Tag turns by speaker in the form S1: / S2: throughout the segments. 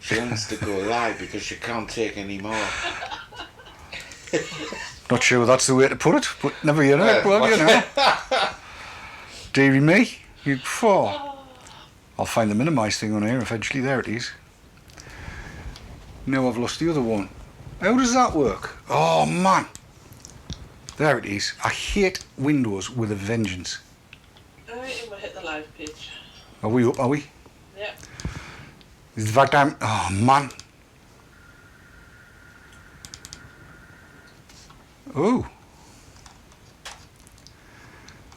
S1: She wants to go live because she can't take any more.
S2: Not sure that's the way to put it, but never you know. Well, you know. Deary me. I'll find the minimise thing on here eventually. There it is. Now I've lost the other one. How does that work? Oh man. There it is. I hate Windows with a vengeance.
S3: Alright, we'll hit the live page.
S2: Are we up, are we?
S3: Yep.
S2: Is that time? Oh man. Oh.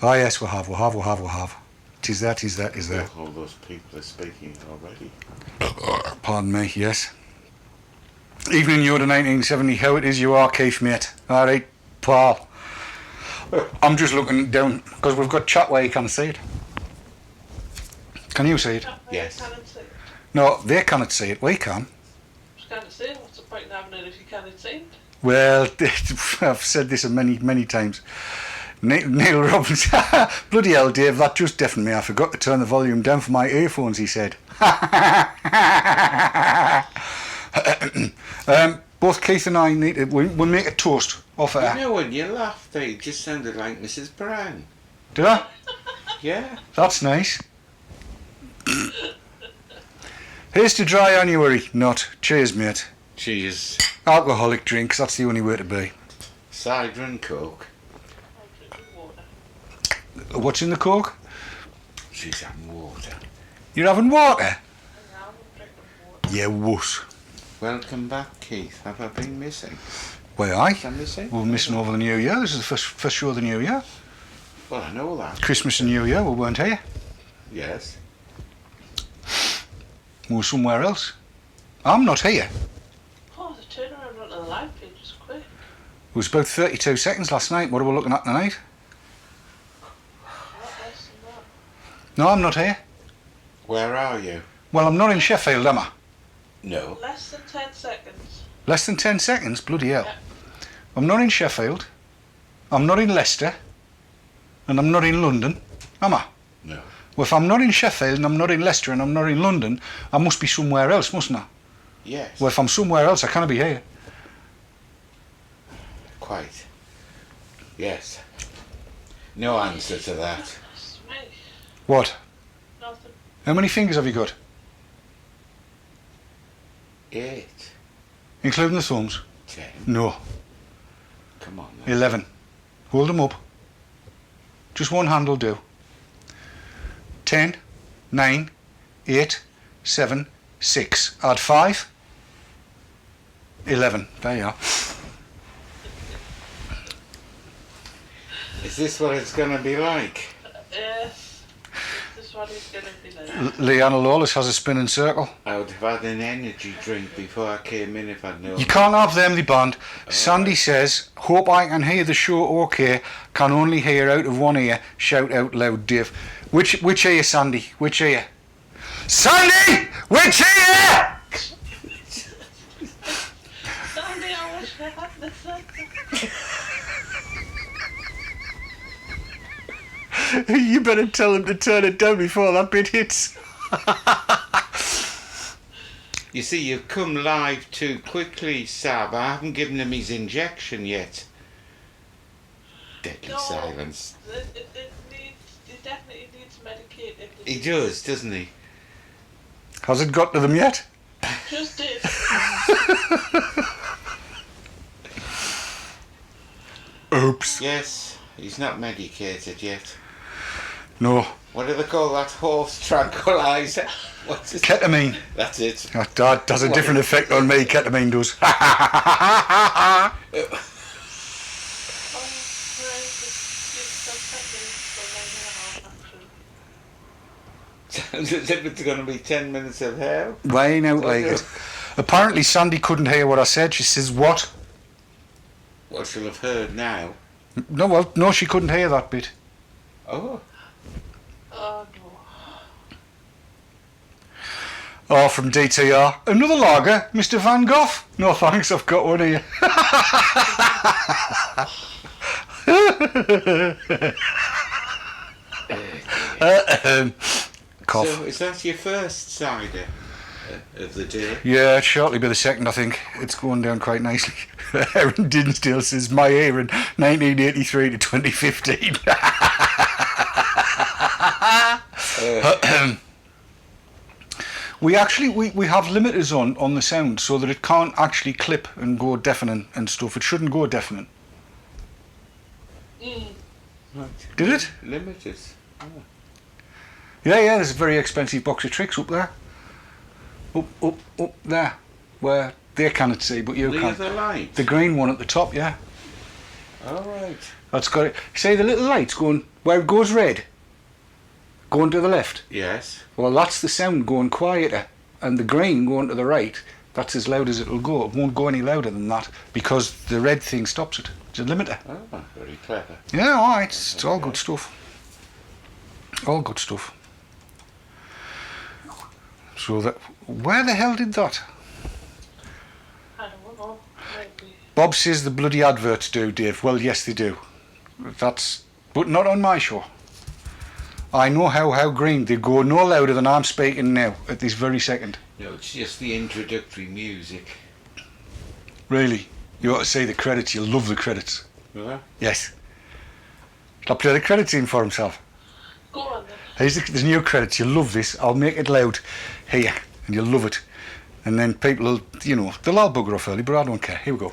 S2: Ah yes, we'll have. Tis there.
S1: All those people are speaking already.
S2: Pardon me, yes. Evening Yoda 1970, how it is you are, Keith, mate? Alright, pal. I'm just looking down, because we've got chat where you can see it. Can you see it?
S1: Yes.
S2: No, they cannot see it, we can.
S3: Just can't see it. What's the point in having it if you can't see it?
S2: Well, I've said this many times. Neil Robbins, bloody hell, Dave, that just deafened me. I forgot to turn the volume down for my earphones, he said. Both Keith and I need to, we'll make a toast off air.
S1: You know when you laughed, it just sounded like Mrs. Brown.
S2: Did I?
S1: Yeah.
S2: That's nice. Here's to dry January. Not. Cheers, mate.
S1: Cheers.
S2: Alcoholic drinks, that's the only way to be.
S1: Cider and Coke.
S3: I'm drinking water.
S2: What's in the Coke?
S1: She's having water.
S2: You're having water?
S3: And now I'm drinking water.
S2: Yeah, wuss.
S1: Welcome back, Keith. Have I been missing?
S2: Why, aye?
S1: Am I missing?
S2: We're missing over the New Year. This is the first show of the New Year.
S1: Well, I know that.
S2: Christmas and New Year, we weren't here.
S1: Yes.
S2: We were somewhere else. I'm not here.
S3: Oh, the turnaround onto the live page is quick.
S2: It was about 32 seconds last night. What are we looking at tonight?
S3: Not less than that.
S2: No, I'm not here.
S1: Where are you?
S2: Well, I'm not in Sheffield, am I?
S1: No.
S3: Less than 10 seconds.
S2: Less than 10 seconds? Bloody hell.
S3: Yep.
S2: I'm not in Sheffield. I'm not in Leicester. And I'm not in London. Am I?
S1: No.
S2: Well, if I'm not in Sheffield and I'm not in Leicester and I'm not in London, I must be somewhere else, mustn't I?
S1: Yes.
S2: Well, if I'm somewhere else, I can't be here.
S1: Quite. Yes. No answer to that.
S3: That's me.
S2: What?
S3: Nothing.
S2: How many fingers have you got?
S1: 8.
S2: Including the thumbs?
S1: 10.
S2: No.
S1: Come on then.
S2: 11. Hold them up. Just one hand will do. 10, 9, 8, 7, 6. Add 5. 11. There you are.
S1: Is this what it's going to be like?
S3: Yes. This is what it's going to be like.
S2: Leanna Lawless has a spinning circle.
S1: I would have had an energy drink before I came in if I'd known.
S2: You can't have them, the band. Sandy says, hope I can hear the show okay. Can only hear out of one ear. Shout out loud, Dave. Which ear, Sandy? Which ear? Sandy! Which ear?
S3: Sandy, I wish I had the center.
S2: You better tell him to turn it down before that bit hits.
S1: You see, you've come live too quickly, Sab. I haven't given him his injection yet. Deadly
S3: No.
S1: silence.
S3: It definitely needs medicated.
S1: He does, doesn't he?
S2: Has it got to them yet?
S3: Just did.
S2: Oops.
S1: Yes, he's not medicated yet.
S2: No.
S1: What do they call that horse tranquilizer? What's it?
S2: Ketamine.
S1: That's it.
S2: That has a different effect on me, ketamine does.
S1: Sounds as if it's going to be 10 minutes of hell.
S2: Weighing out like it. Apparently Sandy couldn't hear what I said. She says, what?
S1: What she'll have heard now.
S2: No, well, no, she couldn't hear that bit.
S1: Oh.
S3: Oh no.
S2: Oh, from DTR. Another lager, Mr. Van Gogh? No thanks, I've got one here.
S1: So
S2: Cough.
S1: is that your first cider? of the day.
S2: Yeah, it's shortly by the second, I think. It's going down quite nicely. Aaron Dinsdale says, my Aaron, 1983 to 2015. We have limiters on the sound so that it can't actually clip and go deafening and stuff. It shouldn't go deafening.
S1: Right.
S2: Did it?
S1: Limiters. Oh.
S2: Yeah, there's a very expensive box of tricks up there. Up there. Where they cannot see, but you
S1: The
S2: can.
S1: other light.
S2: The green one at the top, yeah.
S1: All right.
S2: That's got it. See the little lights going, where it goes red? Going to the left.
S1: Yes.
S2: Well, that's the sound going quieter. And the green going to the right, that's as loud as it'll go. It won't go any louder than that because the red thing stops it. It's a limiter.
S1: Oh, very clever.
S2: Yeah, alright, it's all good stuff. All good stuff. So that, where the hell did that?
S3: I don't know. Maybe.
S2: Bob says the bloody adverts do, Dave. Well, yes, they do. That's, but not on my show. I know how green they go no louder than I'm speaking now at this very second.
S1: No, it's just the introductory music.
S2: Really, you ought to say the credits. You'll love the credits.
S1: Will I?
S2: Yes. I'll play the credits in for himself.
S3: Go on then.
S2: Here's the new credits. You'll love this. I'll make it loud here, and you'll love it. And then people will, they'll all bugger off early, but I don't care. Here we go.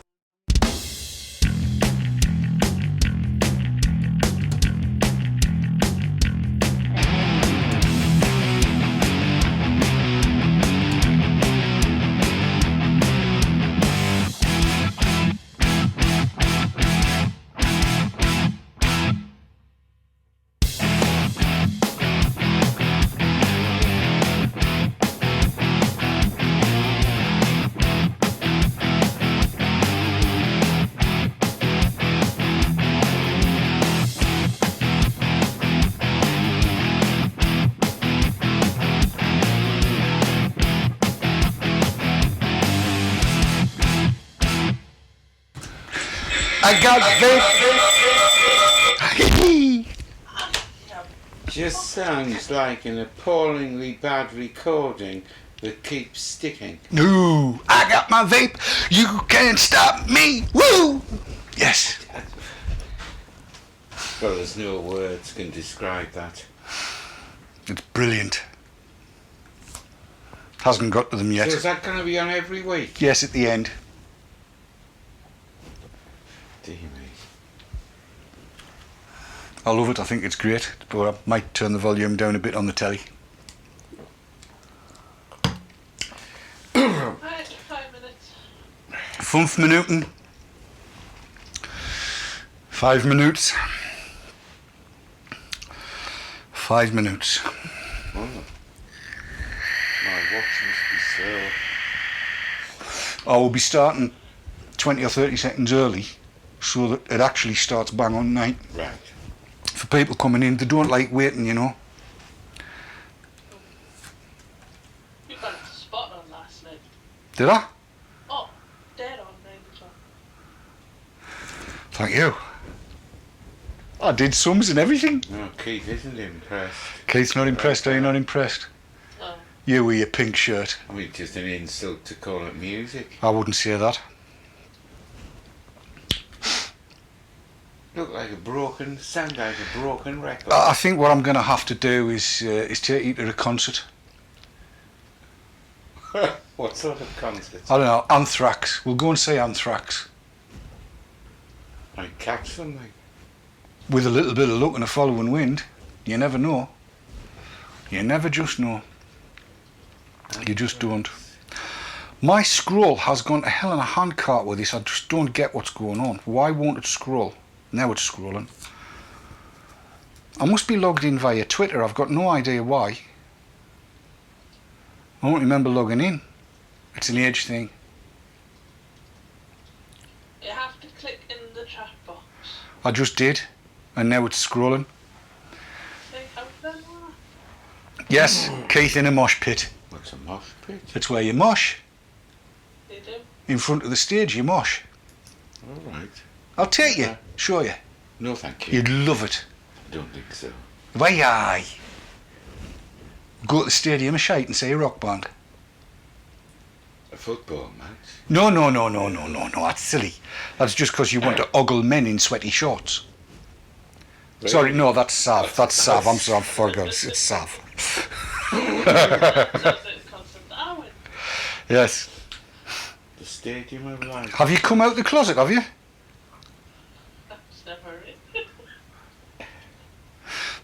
S2: I got vape.
S1: Just sounds like an appallingly bad recording that keeps sticking.
S2: No, I got my vape. You can't stop me. Woo! Yes.
S1: Well, there's no words can describe that.
S2: It's brilliant. Hasn't got to them yet.
S1: So is that going to be on every week?
S2: Yes, at the end.
S1: Dear me.
S2: I love it. I think it's great. But I might turn the volume down a bit on the telly.
S3: Right, 5 minutes.
S2: 5 minuten. 5 minutes. 5 minutes.
S1: Oh. My watch must be slow.
S2: I will be starting 20 or 30 seconds early so that it actually starts bang on 9.
S1: Right.
S2: For people coming in, they don't like waiting,
S3: You got a spot on last night.
S2: Did I?
S3: Oh, dead on 9 o'clock.
S2: Thank you. I did sums and everything.
S1: No, Keith isn't impressed.
S2: Keith's not impressed, are you not impressed?
S3: No.
S2: You with your pink shirt.
S1: I mean, just an insult to call it music.
S2: I wouldn't say that.
S1: Sound like a broken record.
S2: I think what I'm going to have to do is take you to a concert.
S1: What sort of concert?
S2: I don't know, Anthrax. We'll go and see Anthrax.
S1: Like catch something.
S2: With a little bit of luck and a following wind. You never know. You never just know. You just don't. My scroll has gone to hell in a handcart with this. I just don't get what's going on. Why won't it scroll? Now it's scrolling. I must be logged in via Twitter. I've got no idea why. I don't remember logging in. It's an age thing.
S3: You have to click in the chat box.
S2: I just did. And now it's scrolling.
S3: See how done that?
S2: Yes, Keith in a mosh pit.
S1: What's a mosh pit?
S2: That's where you mosh.
S3: They do.
S2: In front of the stage you mosh.
S1: All right.
S2: I'll take you. Show you.
S1: No, thank you.
S2: You'd love it.
S1: I don't think so.
S2: Why aye. Go to the stadium of shite and say a rock band.
S1: football match.
S2: No, that's silly. That's just because you want to ogle men in sweaty shorts.
S1: Really?
S2: Sorry, no, that's Sav. That's Sav. I'm sorry, I forgot. It's Sav. Yes.
S1: The Stadium of Light.
S2: Have you come out the closet, have you?
S3: That's never it.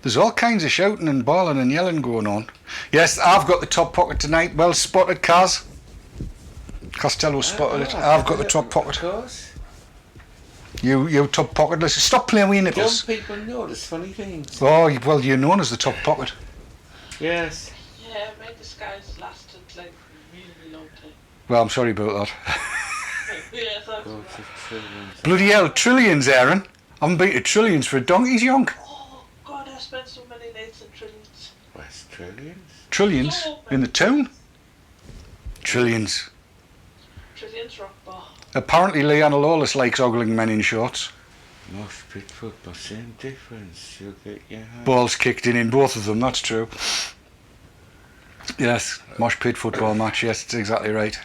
S2: There's all kinds of shouting and bawling and yelling going on. Yes, I've got the top pocket tonight. Well spotted, Kaz. Costello spotted it. I've got the top pocket.
S1: Of course.
S2: You top pocket. Listen, stop playing with your
S1: Don't
S2: nipples.
S1: people notice funny things?
S2: Oh, well, you're known as the top pocket.
S1: Yes.
S3: Yeah, my disguise lasted like really long time.
S2: Well, I'm sorry about that.
S3: Yeah, that's
S1: Go
S3: right.
S1: to trillions.
S2: Bloody hell, trillions, Aaron. I haven't been to trillions for a donkey's yonk.
S3: Oh God, I spent so many nights in Trillions.
S1: West Trillions?
S2: Trillions?
S3: So
S2: In the
S3: many.
S2: town? Trillions.
S3: Trillions rock bar.
S2: Apparently Leanna Lawless likes ogling men in shorts.
S1: Mosh pit football, same difference. You'll get your hand.
S2: Balls kicked in both of them, that's true. Yes, mosh pit football match, yes, that's exactly right.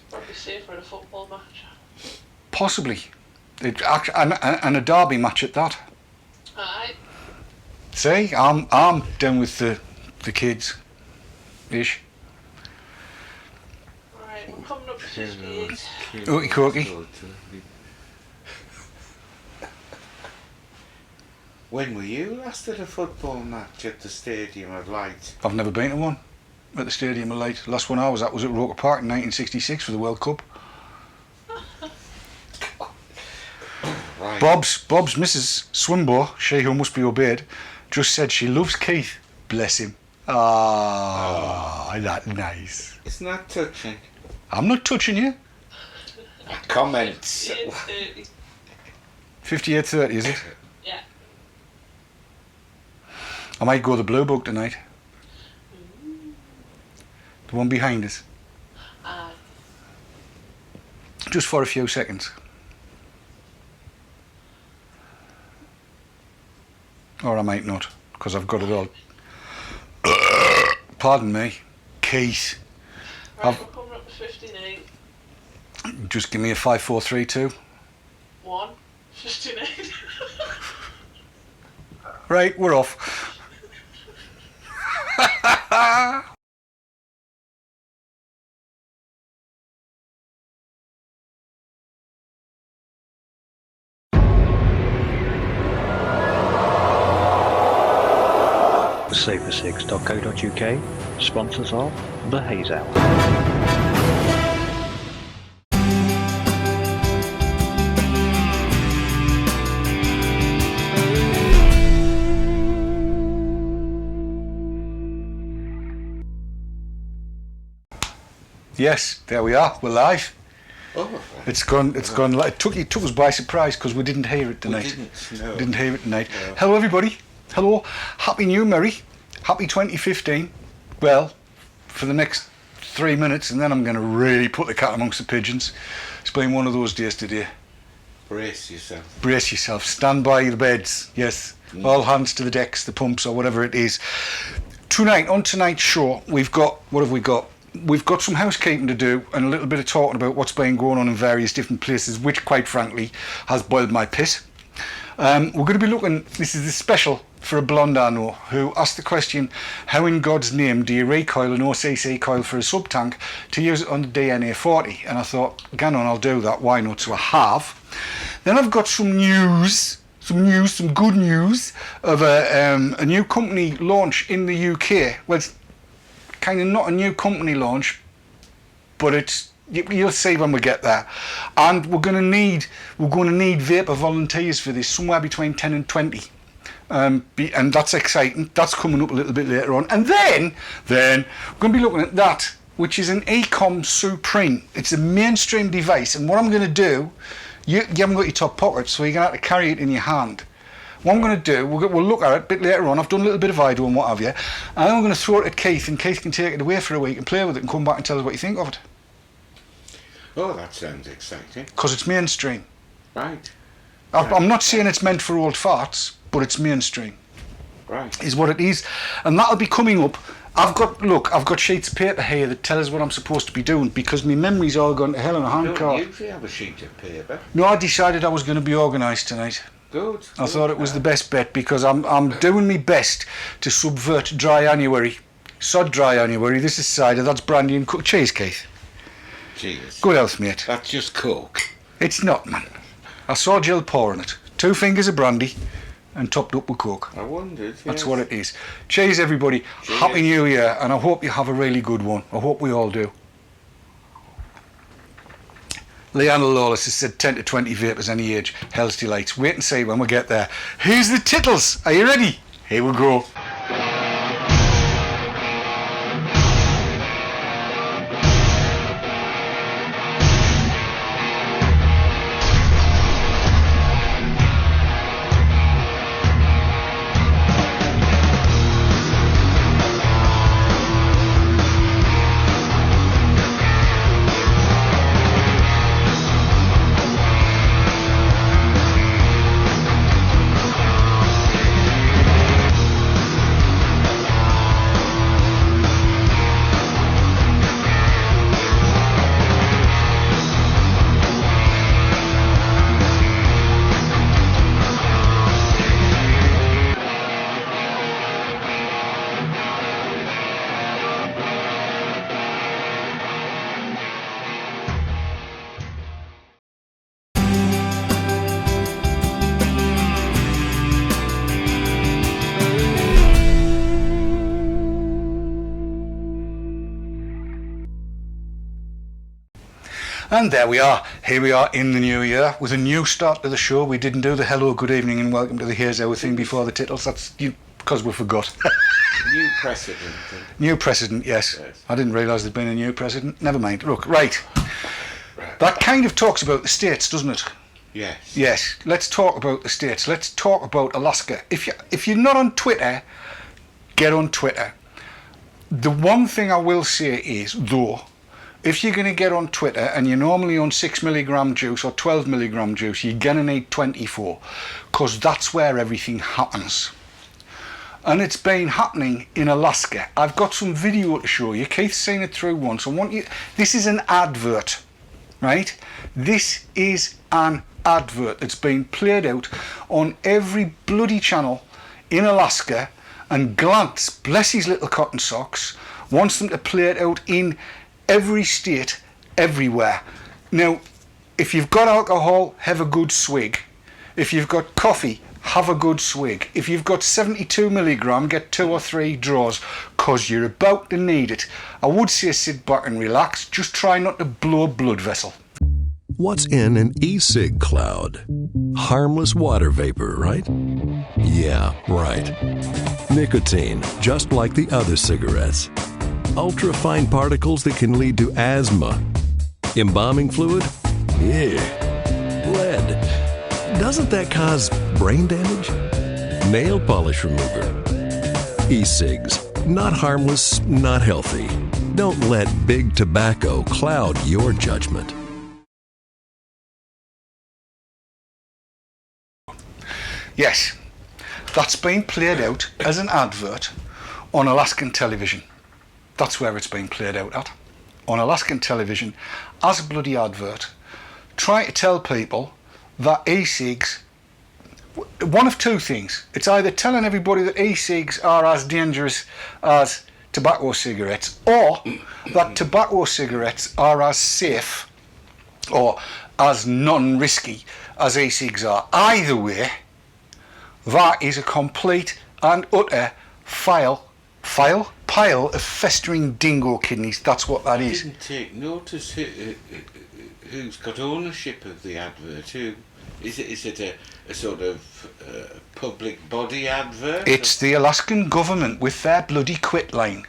S3: Probably safer a football match.
S2: Possibly. And a derby match at that.
S3: Aye.
S2: See, I'm down with the kids. Ish.
S3: Right, we're coming up to 58.
S2: Ookie cookie.
S1: When were you last at a football match at the Stadium of Light?
S2: I've never been to one at the Stadium of Light. Last one I was at was at Roker Park in 1966 for the World Cup.
S1: Right.
S2: Bob's Mrs. Swimbo, she who must be obeyed, just said she loves Keith. Bless him. Ah, that's nice.
S1: It's not touching.
S2: I'm not touching you.
S1: Comments.
S3: 58,
S2: 58.30,
S3: 30.
S2: is it?
S3: Yeah.
S2: I might go the Blue Book tonight. The one behind us.
S3: Aye.
S2: Just for a few seconds. Or I might not, because I've got it all. Pardon me. Keith.
S3: Right, we're coming up to 59.
S2: Just give me a 5, 4, 3, 2.
S3: 1. 59.
S2: Right, we're off.
S4: flavour6.co.uk, sponsors of the Haze Hour.
S2: Yes, there we are. We're live.
S1: Oh,
S2: It's gone. It took us by surprise because we didn't hear it tonight.
S1: no.
S2: Didn't hear it tonight.
S1: No.
S2: Hello, everybody. Hello. Happy New Merry. Happy 2015. Well, for the next 3 minutes, and then I'm going to really put the cat amongst the pigeons. It's been one of those days today.
S1: Brace yourself.
S2: Brace yourself. Stand by the beds. Yes. All hands to the decks, the pumps, or whatever it is. Tonight, on tonight's show, we've got, what have we got? We've got some housekeeping to do and a little bit of talking about what's been going on in various different places, which, quite frankly, has boiled my piss. We're going to be looking, this is a special for a blonde I know, who asked the question, how in God's name do you recoil an OCC coil for a sub-tank to use it on the DNA 40? And I thought, gan on, I'll do that, why not? So I have. Then I've got some good news of a new company launch in the UK. Well, it's kind of not a new company launch, but it's, you'll see when we get there. And we're going to need vapor volunteers for this, somewhere between 10 and 20. And that's exciting. That's coming up a little bit later on. And then we're going to be looking at that, which is an Ecom Supreme. It's a mainstream device. And what I'm going to do, you haven't got your top pocket, so you're going to have to carry it in your hand. What I'm going to do, we'll look at it a bit later on. I've done a little bit of idle and what have you. And then I'm going to throw it at Keith, and Keith can take it away for a week and play with it and come back and tell us what you think of it.
S1: Oh, that sounds exciting.
S2: Because it's mainstream.
S1: Right.
S2: I'm not saying it's meant for old farts, but it's mainstream.
S1: Right.
S2: Is what it is. And that'll be coming up I've got sheets of paper here that tell us what I'm supposed to be doing because my memory's all gone to hell in a
S1: Don't
S2: handcart.
S1: usually have a sheet of paper.
S2: No, I decided I was going to be organised tonight.
S1: Good.
S2: I thought it was the best bet because I'm doing my best to subvert dry January. Sod dry January. This is cider. That's brandy and cook. Cheers, Keith.
S1: Cheers.
S2: Good health, mate.
S1: That's just Coke.
S2: It's not, man. I saw Jill pouring it. 2 fingers of brandy and topped up with Coke.
S1: I wondered.
S2: That's
S1: yes.
S2: what it is. Cheers, everybody.
S1: Cheers.
S2: Happy New Year, and I hope you have a really good one. I hope we all do. Leanna Lawless has said 10 to 20 vapors any age. Hell's delights. Wait and see when we get there. Here's the tittles. Are you ready? Here we go. And there we are. Here we are in the new year with a new start to the show. We didn't do the hello, good evening and welcome to the Haze Hour thing before the tittles. That's because we forgot.
S1: New precedent.
S2: New precedent, yes. I didn't realise there'd been a new precedent. Never mind. Look, right. That kind of talks about the states, doesn't it?
S1: Yes.
S2: Yes. Let's talk about the states. Let's talk about Alaska. If you're not on Twitter, get on Twitter. The one thing I will say is, though, if you're going to get on Twitter and you're normally on 6 milligram juice or 12 milligram juice, you're going to need 24 because that's where everything happens. And it's been happening in Alaska. I've got some video to show you. Keith's seen it through once. This is an advert, right? This is an advert that's been played out on every bloody channel in Alaska, and Glance, bless his little cotton socks, wants them to play it out in every state, everywhere. Now, if you've got alcohol, have a good swig. If you've got coffee, have a good swig. If you've got 72 milligram, get 2 or 3 draws, because you're about to need it. I would say sit back and relax, just try not to blow a blood vessel.
S5: What's in an e-cig cloud? Harmless water vapor, right? Yeah, right. Nicotine, just like the other cigarettes. Ultra-fine particles that can lead to asthma. Embalming fluid? Yeah. Lead. Doesn't that cause brain damage? Nail polish remover. E-cigs. Not harmless, not healthy. Don't let big tobacco cloud your judgment.
S2: Yes, that's been played out as an advert on Alaskan television. That's where it's been played out at. On Alaskan television, as a bloody advert, trying to tell people that e-cigs, one of two things. It's either telling everybody that e-cigs are as dangerous as tobacco cigarettes, or that tobacco cigarettes are as safe or as non-risky as e-cigs are. Either way, that is a complete and utter pile of festering dingo kidneys. That's what that is.
S1: I didn't take notice who's got ownership of the advert. Who is it? Is it a sort of public body advert?
S2: It's the Alaskan government with their bloody quit line.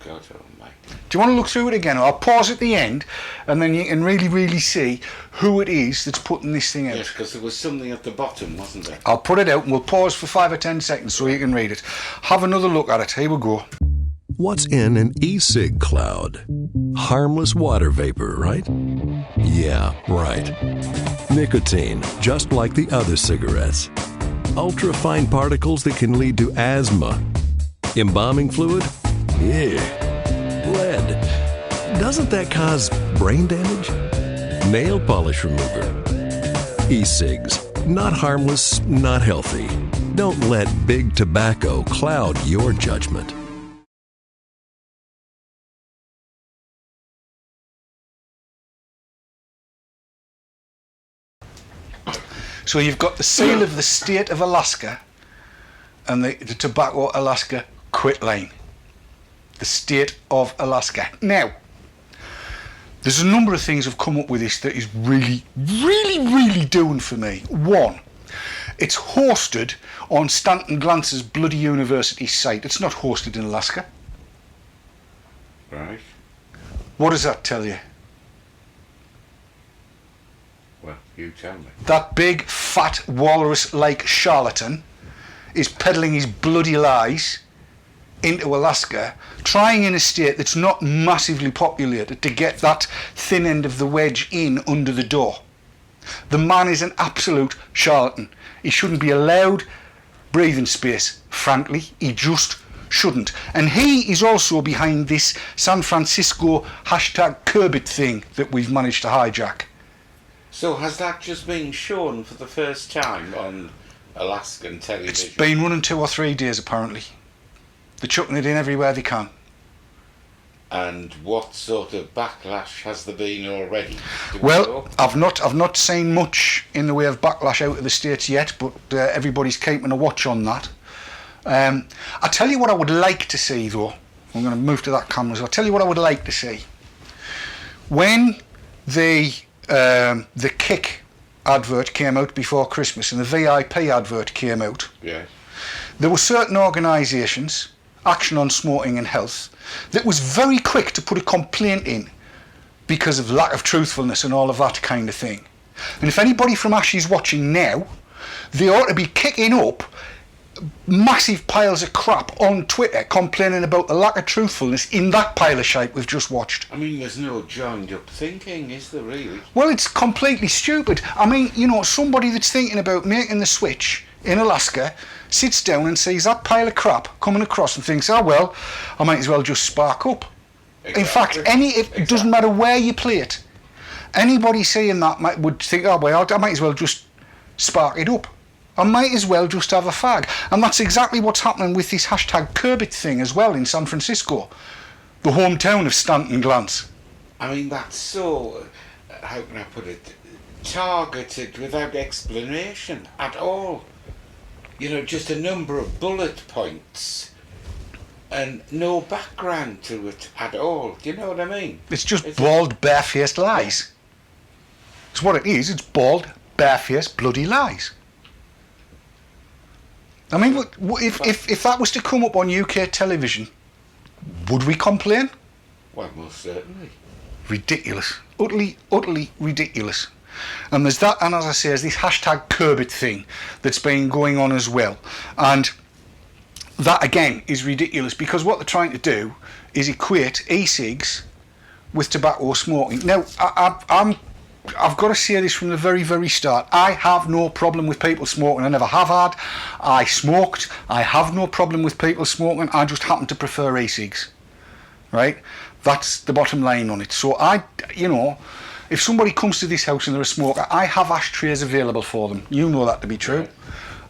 S1: God almighty.
S2: Do you want to look through it again? I'll pause at the end and then you can really see who it is that's putting this thing out.
S1: Yes, because there was something at the bottom, wasn't there?
S2: I'll put it out and we'll pause for 5 or 10 seconds so you can read it. Have another look at it. Here we go.
S5: What's in an e-cig cloud? Harmless water vapor, right? Yeah, right. Nicotine, just like the other cigarettes. Ultra-fine particles that can lead to asthma. Embalming fluid? Yeah. Lead. Doesn't that cause brain damage? Nail polish remover. E-cigs. Not harmless, not healthy. Don't let big tobacco cloud your judgment.
S2: So you've got the seal of the state of Alaska and the Tobacco Alaska quit line. The state of Alaska. Now, there's a number of things I've come up with this that is really doing for me. One, it's hosted on Stanton Glance's bloody university site. It's not hosted in Alaska.
S1: Right.
S2: What does that tell you?
S1: Well, you tell me.
S2: That big, fat, walrus-like charlatan is peddling his bloody lies into Alaska, trying in a state that's not massively populated to get that thin end of the wedge in under the door. The man is an absolute charlatan. He shouldn't be allowed breathing space, frankly. He just shouldn't. And he is also behind this San Francisco #Curbit thing that we've managed to hijack.
S1: So has that just been shown for the first time on Alaskan television?
S2: It's been running 2 or 3 days apparently. They're chucking it in everywhere they can.
S1: And what sort of backlash has there been already?
S2: Well, I've not seen much in the way of backlash out of the States yet, but everybody's keeping a watch on that. I'll tell you what I would like to see though. I'm going to move to that camera. So I'll tell you what I would like to see. When the Kick advert came out before Christmas and the VIP advert came out,
S1: Yes.
S2: there were certain organisations, Action on Smoking and Health, that was very quick to put a complaint in because of lack of truthfulness and all of that kind of thing. And if anybody from Ash is watching now, they ought to be kicking up massive piles of crap on Twitter complaining about the lack of truthfulness in that pile of shite we've just watched.
S1: I mean, there's no joined up thinking, is there really?
S2: Well, it's completely stupid. I mean, you know, somebody that's thinking about making the switch in Alaska sits down and sees that pile of crap coming across and thinks, oh well, I might as well just spark up.
S1: Exactly.
S2: In fact, it doesn't matter where you play it. Anybody saying that would think, oh well, I might as well just spark it up. I might as well just have a fag. And that's exactly what's happening with this #Curbit thing as well in San Francisco, the hometown of Stanton Glance.
S1: I mean, that's so, how can I put it, targeted without explanation at all. You know, just a number of bullet points and no background to it at all. Do you know what I mean?
S2: It's just bald, barefaced lies. It's what it is. It's bald, barefaced, bloody lies. I mean, if that was to come up on UK television, would we complain?
S1: Well, most certainly.
S2: Ridiculous. Utterly ridiculous. And there's that, and as I say, there's this #Curbit thing that's been going on as well. And that, again, is ridiculous because what they're trying to do is equate e-cigs with tobacco smoking. Now, I've got to say this from the very start. I have no problem with people smoking. I never have had. I smoked. I have no problem with people smoking. I just happen to prefer e-cigs. Right? That's the bottom line on it. So if somebody comes to this house and they're a smoker, I have ashtrays available for them. You know that to be true.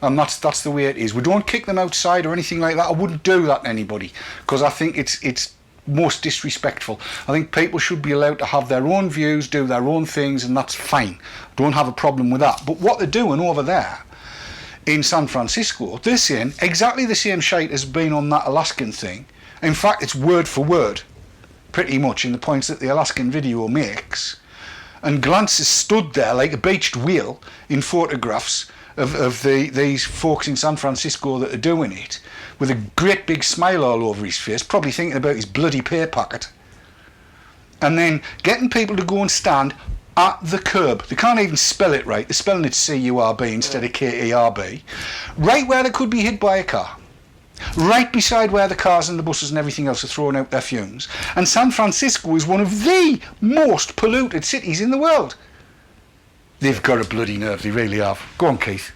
S2: And that's the way it is. We don't kick them outside or anything like that. I wouldn't do that to anybody because I think it's most disrespectful. I think people should be allowed to have their own views, do their own things, and that's fine. Don't have a problem with that. But what they're doing over there in San Francisco, they're saying exactly the same shite as been on that Alaskan thing. In fact, it's word for word, pretty much, in the points that the Alaskan video makes. And Glance has stood there like a beached whale in photographs of these folks in San Francisco that are doing it, with a great big smile all over his face, probably thinking about his bloody pay packet. And then getting people to go and stand at the curb. They can't even spell it right. They're spelling it C-U-R-B instead of K-E-R-B. Right where they could be hit by a car. Right beside where the cars and the buses and everything else are throwing out their fumes. And San Francisco is one of the most polluted cities in the world. They've got a bloody nerve, they really have. Go on, Keith.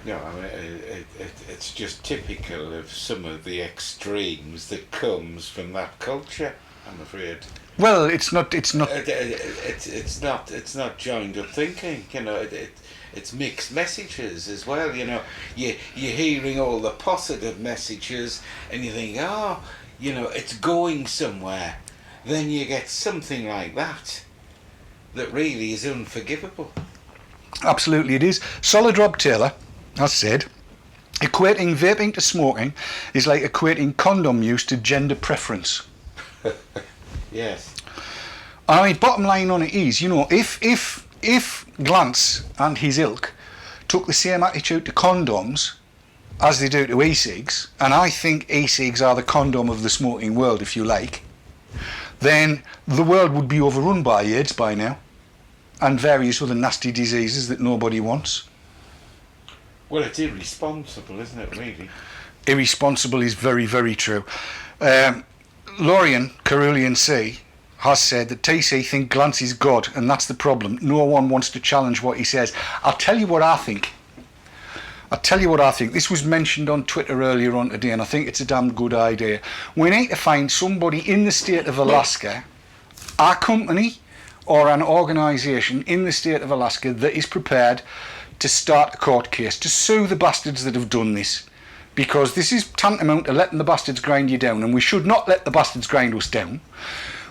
S1: No, I mean, it's just typical of some of the extremes that comes from that culture, I'm afraid.
S2: Well, it's not.
S1: It's not joined up thinking, you know. It's mixed messages as well, you know. You're hearing all the positive messages and you think, oh, you know, it's going somewhere. Then you get something like that really is unforgivable.
S2: Absolutely, it is. Solid Rob Taylor has said, equating vaping to smoking is like equating condom use to gender preference.
S1: Yes.
S2: I mean, bottom line on it is, you know, if Glance and his ilk took the same attitude to condoms as they do to e-cigs, and I think e-cigs are the condom of the smoking world, if you like, then the world would be overrun by AIDS by now, and various other nasty diseases that nobody wants.
S1: Well, it's irresponsible, isn't it, really?
S2: Irresponsible is very, very true. Lorian Carulian C has said that TC think Glance is God, and that's the problem. No one wants to challenge what he says. I'll tell you what I think. This was mentioned on Twitter earlier on today, and I think it's a damn good idea. We need to find somebody in the state of Alaska, a company or an organisation in the state of Alaska that is prepared to start a court case, to sue the bastards that have done this. Because this is tantamount to letting the bastards grind you down, and we should not let the bastards grind us down.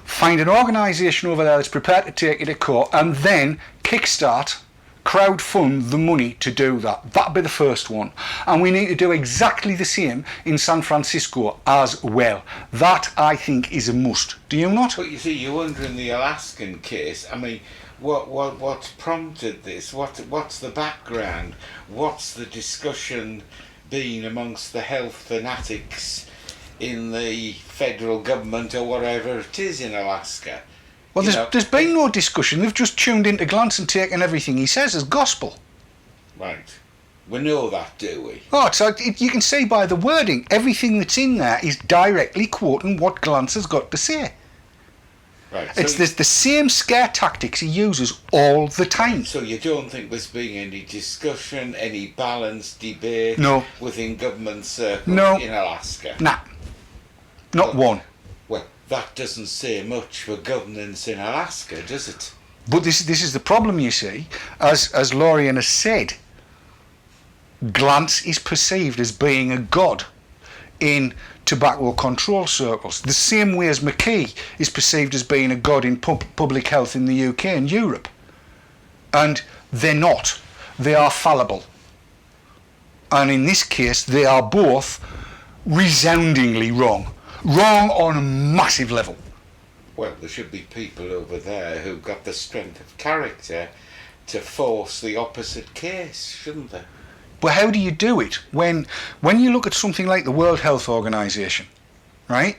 S2: Find an organisation over there that's prepared to take you to court and then kickstart, crowdfund the money to do that. That'd be the first one. And we need to do exactly the same in San Francisco as well. That, I think, is a must. Do you not?
S1: But you see, you wonder in the Alaskan case, I mean, what's prompted this? What's the background? What's the discussion been amongst the health fanatics in the federal government or whatever it is in Alaska?
S2: Well, there's been no discussion. They've just tuned into Glance and taken everything he says as gospel.
S1: Right. We know that, do we?
S2: Oh, so you can see by the wording, everything that's in there is directly quoting what Glance has got to say.
S1: Right.
S2: It's the same scare tactics he uses all the time.
S1: So you don't think there's been any discussion, any balanced debate within government circles in Alaska?
S2: Nah. Not one.
S1: Well, that doesn't say much for governance in Alaska, does it?
S2: But this is the problem, you see. As Lorian has said, Glance is perceived as being a god in tobacco control circles, the same way as McKee is perceived as being a god in public health in the UK and Europe. And they're not. They are fallible. And in this case, they are both resoundingly wrong. Wrong on a massive level.
S1: Well, there should be people over there who've got the strength of character to force the opposite case, shouldn't they?
S2: But how do you do it when you look at something like the World Health Organization, right?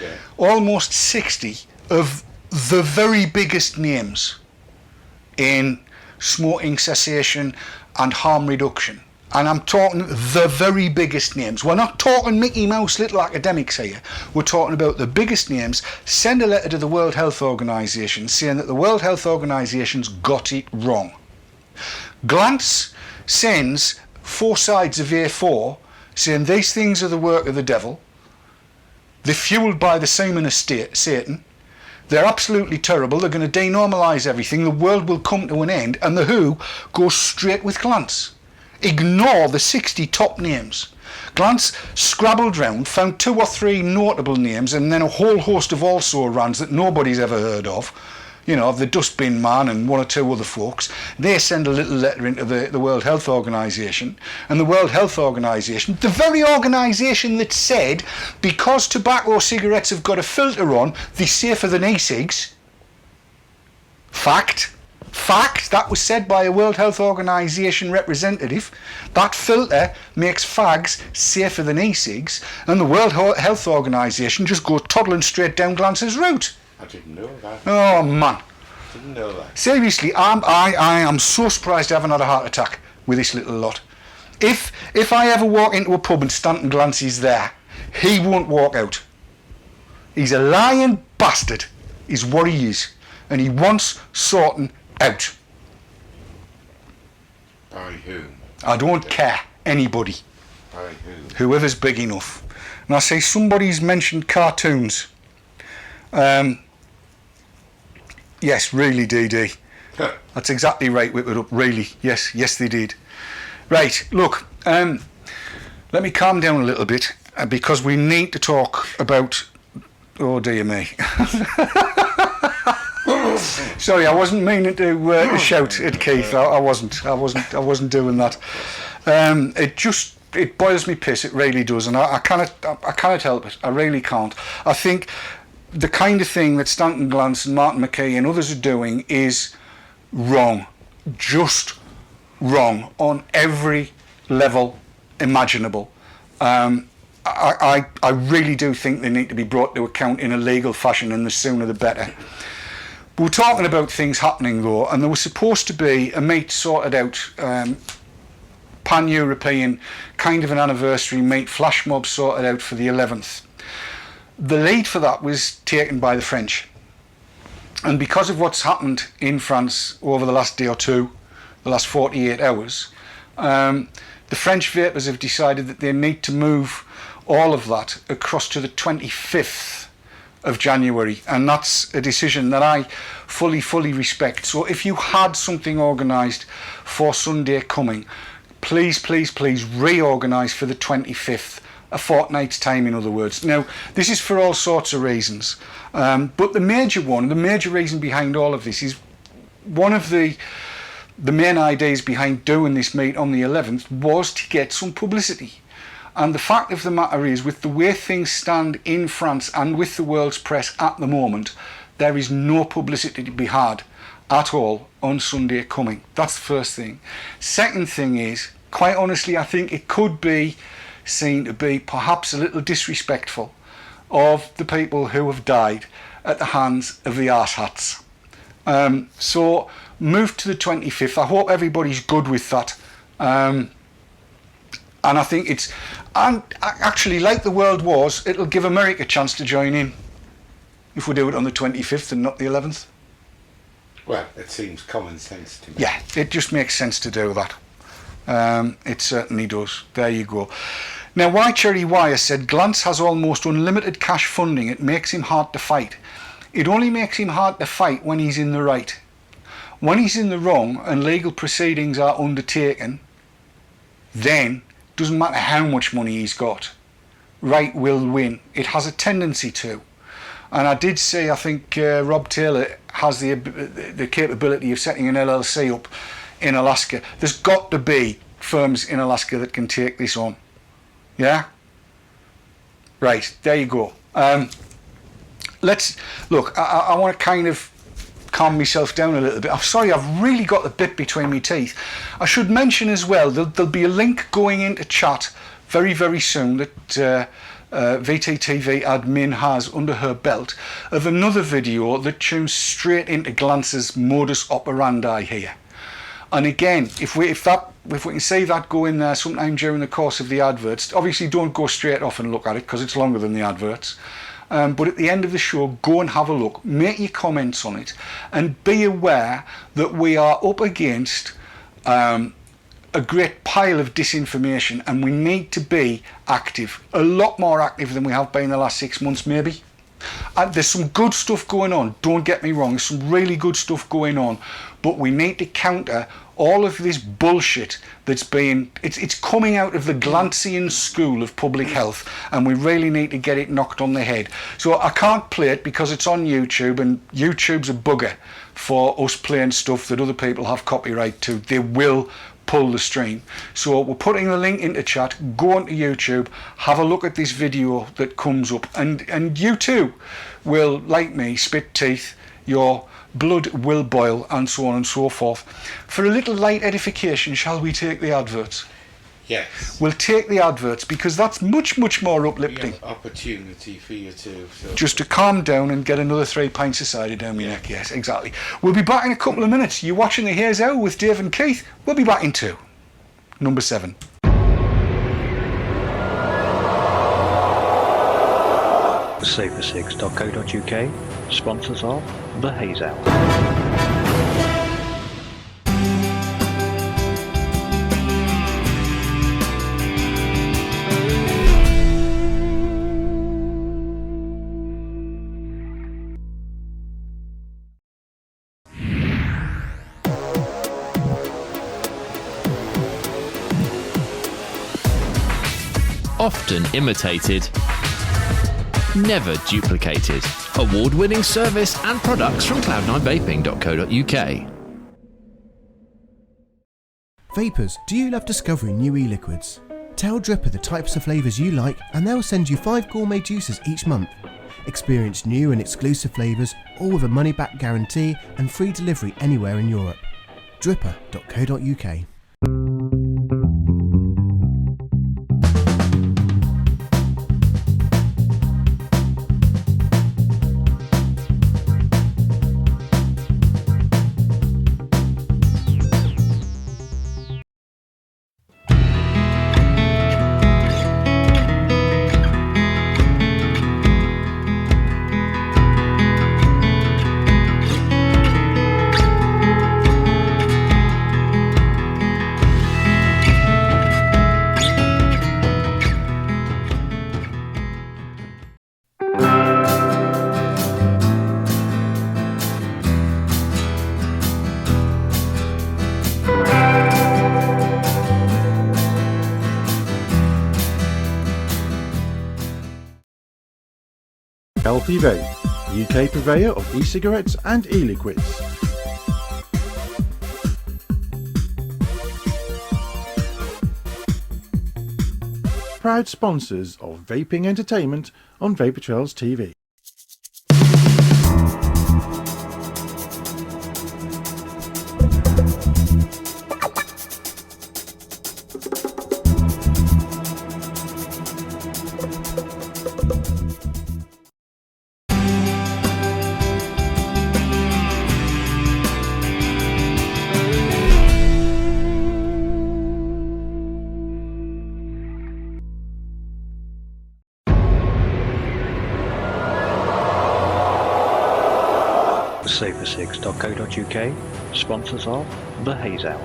S1: Yeah.
S2: Almost 60 of the very biggest names in smoking cessation and harm reduction, and I'm talking the very biggest names. We're not talking Mickey Mouse little academics here. We're talking about the biggest names. Send a letter to the World Health Organization saying that the World Health Organization's got it wrong. Glance sends 4 sides of A4 saying these things are the work of the devil. They're fueled by the semen of Satan. They're absolutely terrible. They're going to denormalise everything. The world will come to an end. And the WHO goes straight with Glance. Ignore the 60 top names. Glance scrabbled round, found 2 or 3 notable names, and then a whole host of also-rans that nobody's ever heard of. You know, the Dustbin Man and 1 or 2 other folks. They send a little letter into the World Health Organization, and the World Health Organization, the very organisation that said because tobacco cigarettes have got a filter on, they're safer than e-cigs. Fact, that was said by a World Health Organization representative. That filter makes fags safer than e-cigs, and the World Health Organization just goes toddling straight down Glance's route.
S1: I didn't know that.
S2: Oh man.
S1: Didn't know that.
S2: Seriously, I am so surprised I haven't had a heart attack with this little lot. If I ever walk into a pub and Stanton Glance is there, he won't walk out. He's a lying bastard, is what he is, and he wants sorting out.
S1: By whom?
S2: I don't care. anybody,
S1: By who?
S2: whoever's big enough. And I say somebody's mentioned cartoons. Yes, really, DD. That's exactly right, Whip It Up, really. Yes they did. Right, look, let me calm down a little bit because we need to talk about... Oh, dear me. Sorry, I wasn't meaning to shout at Keith. I wasn't doing that. It boils me piss. It really does, and I cannot help it. I really can't. I think the kind of thing that Stanton Glantz and Martin McKay and others are doing is wrong, just wrong on every level imaginable. I really do think they need to be brought to account in a legal fashion, and the sooner the better. We're talking about things happening though, and there was supposed to be a meet sorted out, pan-European kind of an anniversary meet, flash mob sorted out for the 11th. The lead for that was taken by the French, and because of what's happened in France over the last day or two, the last 48 hours, the French vapers have decided that they need to move all of that across to the 25th of January, and that's a decision that I fully respect. So if you had something organised for Sunday coming, please reorganise for the 25th, a fortnight's time in other words. Now this is for all sorts of reasons, but the major reason behind all of this is one of the main ideas behind doing this meet on the 11th was to get some publicity. And the fact of the matter is, with the way things stand in France and with the world's press at the moment, there is no publicity to be had at all on Sunday coming. That's the first thing. Second thing is, quite honestly, I think it could be seen to be perhaps a little disrespectful of the people who have died at the hands of the arse-hats. So move to the 25th. I hope everybody's good with that. And I think it's, and actually, like the World Wars, it'll give America a chance to join in if we do it on the 25th and not the 11th.
S1: Well, it seems common sense to me.
S2: Yeah, it just makes sense to do that. It certainly does. There you go. Now, Why Cherry Wire said Glantz has almost unlimited cash funding. It makes him hard to fight. It only makes him hard to fight when he's in the right. When he's in the wrong and legal proceedings are undertaken, then doesn't matter how much money he's got, right will win. It has a tendency to. And I did say, I think Rob Taylor has the capability of setting an LLC up in Alaska. There's got to be firms in Alaska that can take this on. Yeah? Right, there you go. Let's look, I want to kind of calm myself down a little bit. I'm sorry, I've really got the bit between my teeth. I should mention as well, there'll be a link going into chat very soon that VTTV admin has under her belt of another video that tunes straight into Glantz's modus operandi here. And again, if we can see that go in there sometime during the course of the adverts, obviously don't go straight off and look at it because it's longer than the adverts. But at the end of the show, go and have a look, make your comments on it, and be aware that we are up against a great pile of disinformation, and we need to be active, a lot more active than we have been in the last 6 months maybe. There's some good stuff going on, don't get me wrong, there's some really good stuff going on, but we need to counter all of this bullshit that's been, it's coming out of the Glantzian school of public health, and we really need to get it knocked on the head. So I can't play it because it's on YouTube, and YouTube's a bugger for us playing stuff that other people have copyright to. They will pull the stream. So we're putting the link into chat. Go onto YouTube, have a look at this video that comes up, and you too will, like me, spit teeth, your blood will boil, and so on and so forth. For a little light edification, shall we take the adverts?
S1: Yes.
S2: We'll take the adverts because that's much more uplifting.
S1: Opportunity for you too. So.
S2: Just to calm down and get another 3 pints of cider down my neck. Yes, exactly. We'll be back in a couple of minutes. You're watching the Haze Hour with Dave and Keith. We'll be back in 2. Number 7.
S4: SaferSigs.co.uk, sponsors of the Haze Hour.
S6: often imitated, never duplicated. Award-winning service and products from cloud9vaping.co.uk.
S7: Vapers, do you love discovering new e-liquids? Tell Dripper the types of flavours you like and they'll send you 5 gourmet juices each month. Experience new and exclusive flavours, all with a money-back guarantee and free delivery anywhere in Europe. Dripper.co.uk.
S8: LP Vape, UK purveyor of e-cigarettes and e-liquids. Proud sponsors of vaping entertainment on Vapor Trails TV.
S4: Safersix.co.uk, sponsors of the Haze Hour.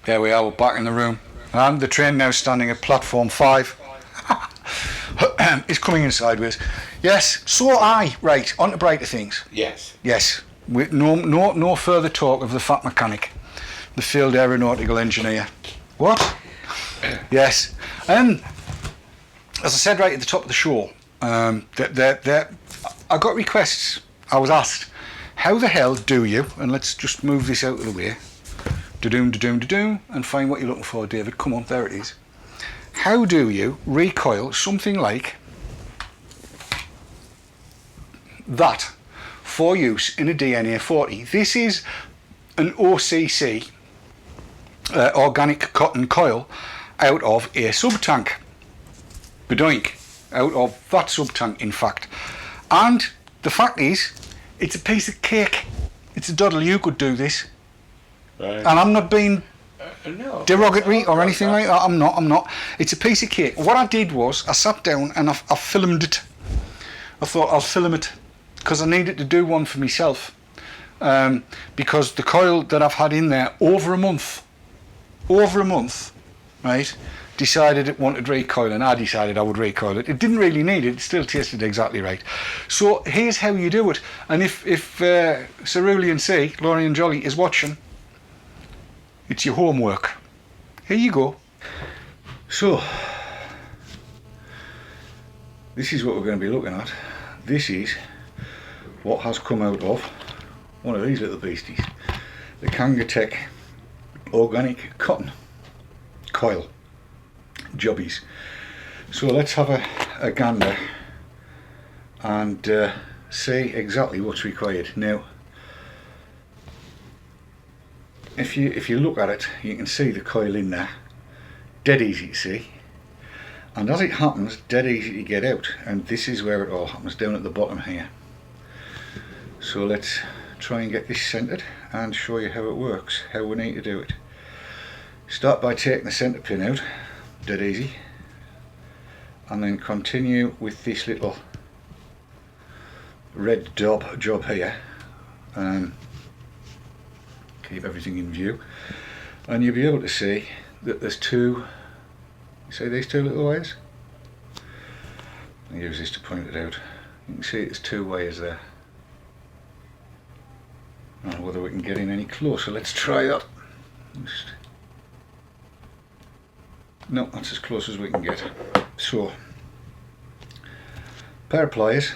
S2: There we are, we're back in the room. And the train now standing at platform 5. It's coming in sideways. Yes, so right, on to brighter things.
S1: Yes.
S2: Yes, with no further talk of the fat mechanic, the field aeronautical engineer. What? Yes. As I said right at the top of the show, I got requests. I was asked, how the hell do you, and let's just move this out of the way, da-doom, and find what you're looking for, David. Come on, there it is. How do you recoil something like that for use in a DNA 40? This is an OCC, organic cotton coil, out of a sub-tank. Bedoink, out of that sub-tank, in fact. And the fact is, it's a piece of cake. It's a doddle. You could do this.
S1: Right.
S2: And I'm not being
S1: No,
S2: derogatory or anything like that. I'm not. It's a piece of cake. What I did was, I sat down and I filmed it. I thought I'll film it because I needed to do one for myself. Because the coil that I've had in there over a month, right, decided it wanted recoiling. I decided I would recoil it. It didn't really need it. It still tasted exactly right. So here's how you do it. And if Cerulean C, Lorian Jolly, is watching, it's your homework. Here you go. So this is what we're going to be looking at. This is what has come out of one of these little beasties, the Kangatech organic cotton coil jobbies. So let's have a gander and see exactly what's required. Now, if you look at it, you can see the coil in there, dead easy to see, and as it happens, dead easy to get out. And this is where it all happens, down at the bottom here. So let's try and get this centered and show you how it works, how we need to do it. Start by taking the center pin out, dead easy, and then continue with this little red job here. Keep everything in view, and you'll be able to see that there's two, you see these two little wires? I'll use this to point it out. You can see there's two wires there. I don't know whether we can get in any closer. Let's try that. No, that's as close as we can get. So, pair of pliers,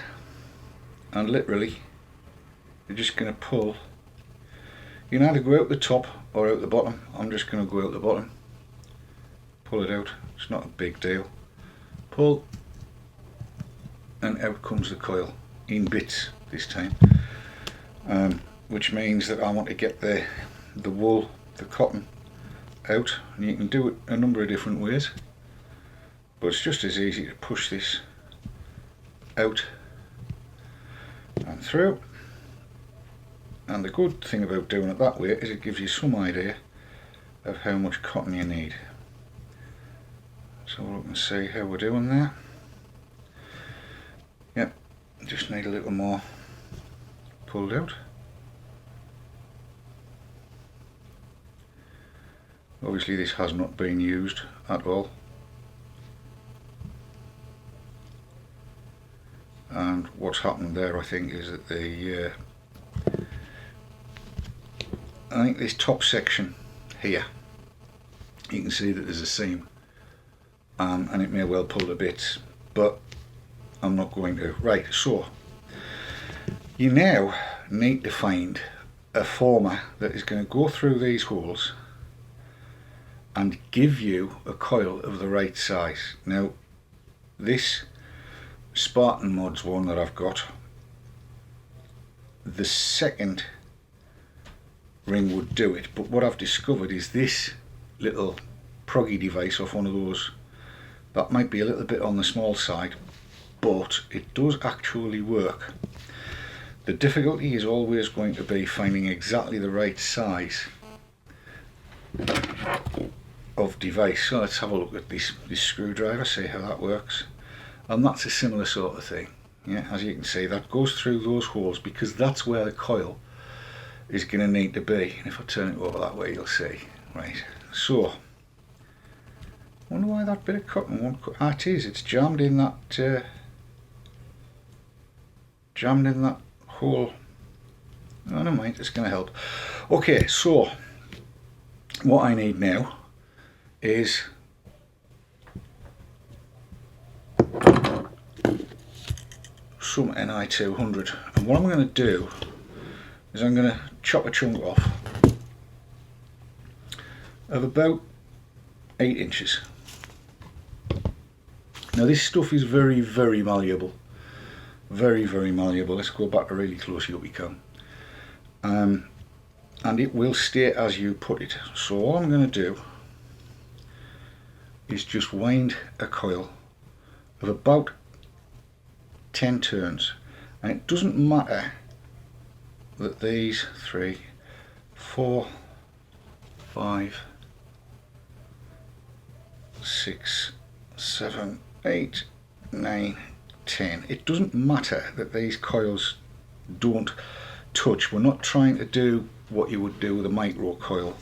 S2: and literally you're just going to pull. You can either go out the top or out the bottom. I'm just going to go out the bottom. Pull it out, it's not a big deal. Pull, and out comes the coil, in bits this time. Which means that I want to get the wool, the cotton out, and you can do it a number of different ways, but it's just as easy to push this out and through. And the good thing about doing it that way is it gives you some idea of how much cotton you need. So we can see how we're doing there. Yep, just need a little more pulled out. Obviously this has not been used at all, and what's happened there I think is that I think this top section here, you can see that there's a seam, and it may well pull to bits, but I'm not going to. Right, so you now need to find a former that is going to go through these holes and give you a coil of the right size. Now this Spartan Mods one that I've got, the second ring would do it, but what I've discovered is this little proggy device off one of those, that might be a little bit on the small side, but it does actually work. The difficulty is always going to be finding exactly the right size of device. So let's have a look at this screwdriver, see how that works. And that's a similar sort of thing. Yeah, as you can see, that goes through those holes because that's where the coil is going to need to be. And if I turn it over that way, you'll see. Right, so I wonder why that bit of cotton won't cut. Ah, it is. It's jammed in that hole. Oh, never mind. It's going to help. Okay, so what I need now is some Ni200, and what I'm going to do is I'm going to chop a chunk off of about 8 inches. Now this stuff is very, very malleable, very, very malleable. Let's go back a really closely up we can, and it will stay as you put it. So all I'm going to do is just wind a coil of about 10 turns, and it doesn't matter that these 3, 4, 5, 6, 7, 8, 9, 10. It doesn't matter that these coils don't touch. We're not trying to do what you would do with a micro coil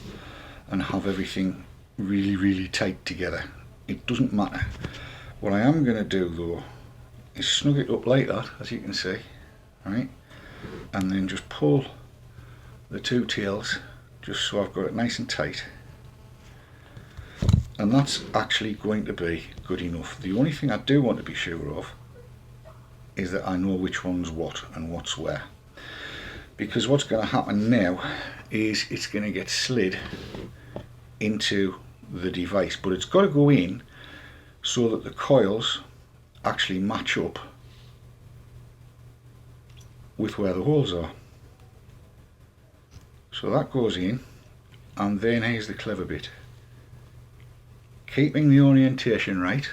S2: and have everything really, really tight together. It doesn't matter. What I am going to do though is snug it up like that, as you can see, right, and then just pull the two tails just so I've got it nice and tight, and that's actually going to be good enough. The only thing I do want to be sure of is that I know which one's what and what's where, because what's going to happen now is it's going to get slid into the device, but it's got to go in so that the coils actually match up with where the holes are. So that goes in, and then here's the clever bit. Keeping the orientation right,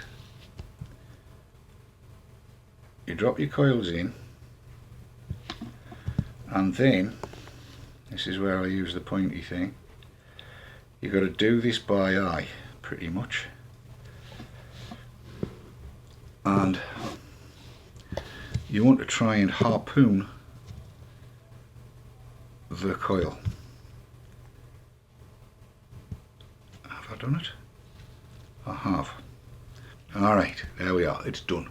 S2: you drop your coils in, and then this is where I use the pointy thing. You've got to do this by eye pretty much, and you want to try and harpoon the coil. Have I done it? I have. Alright, there we are, it's done.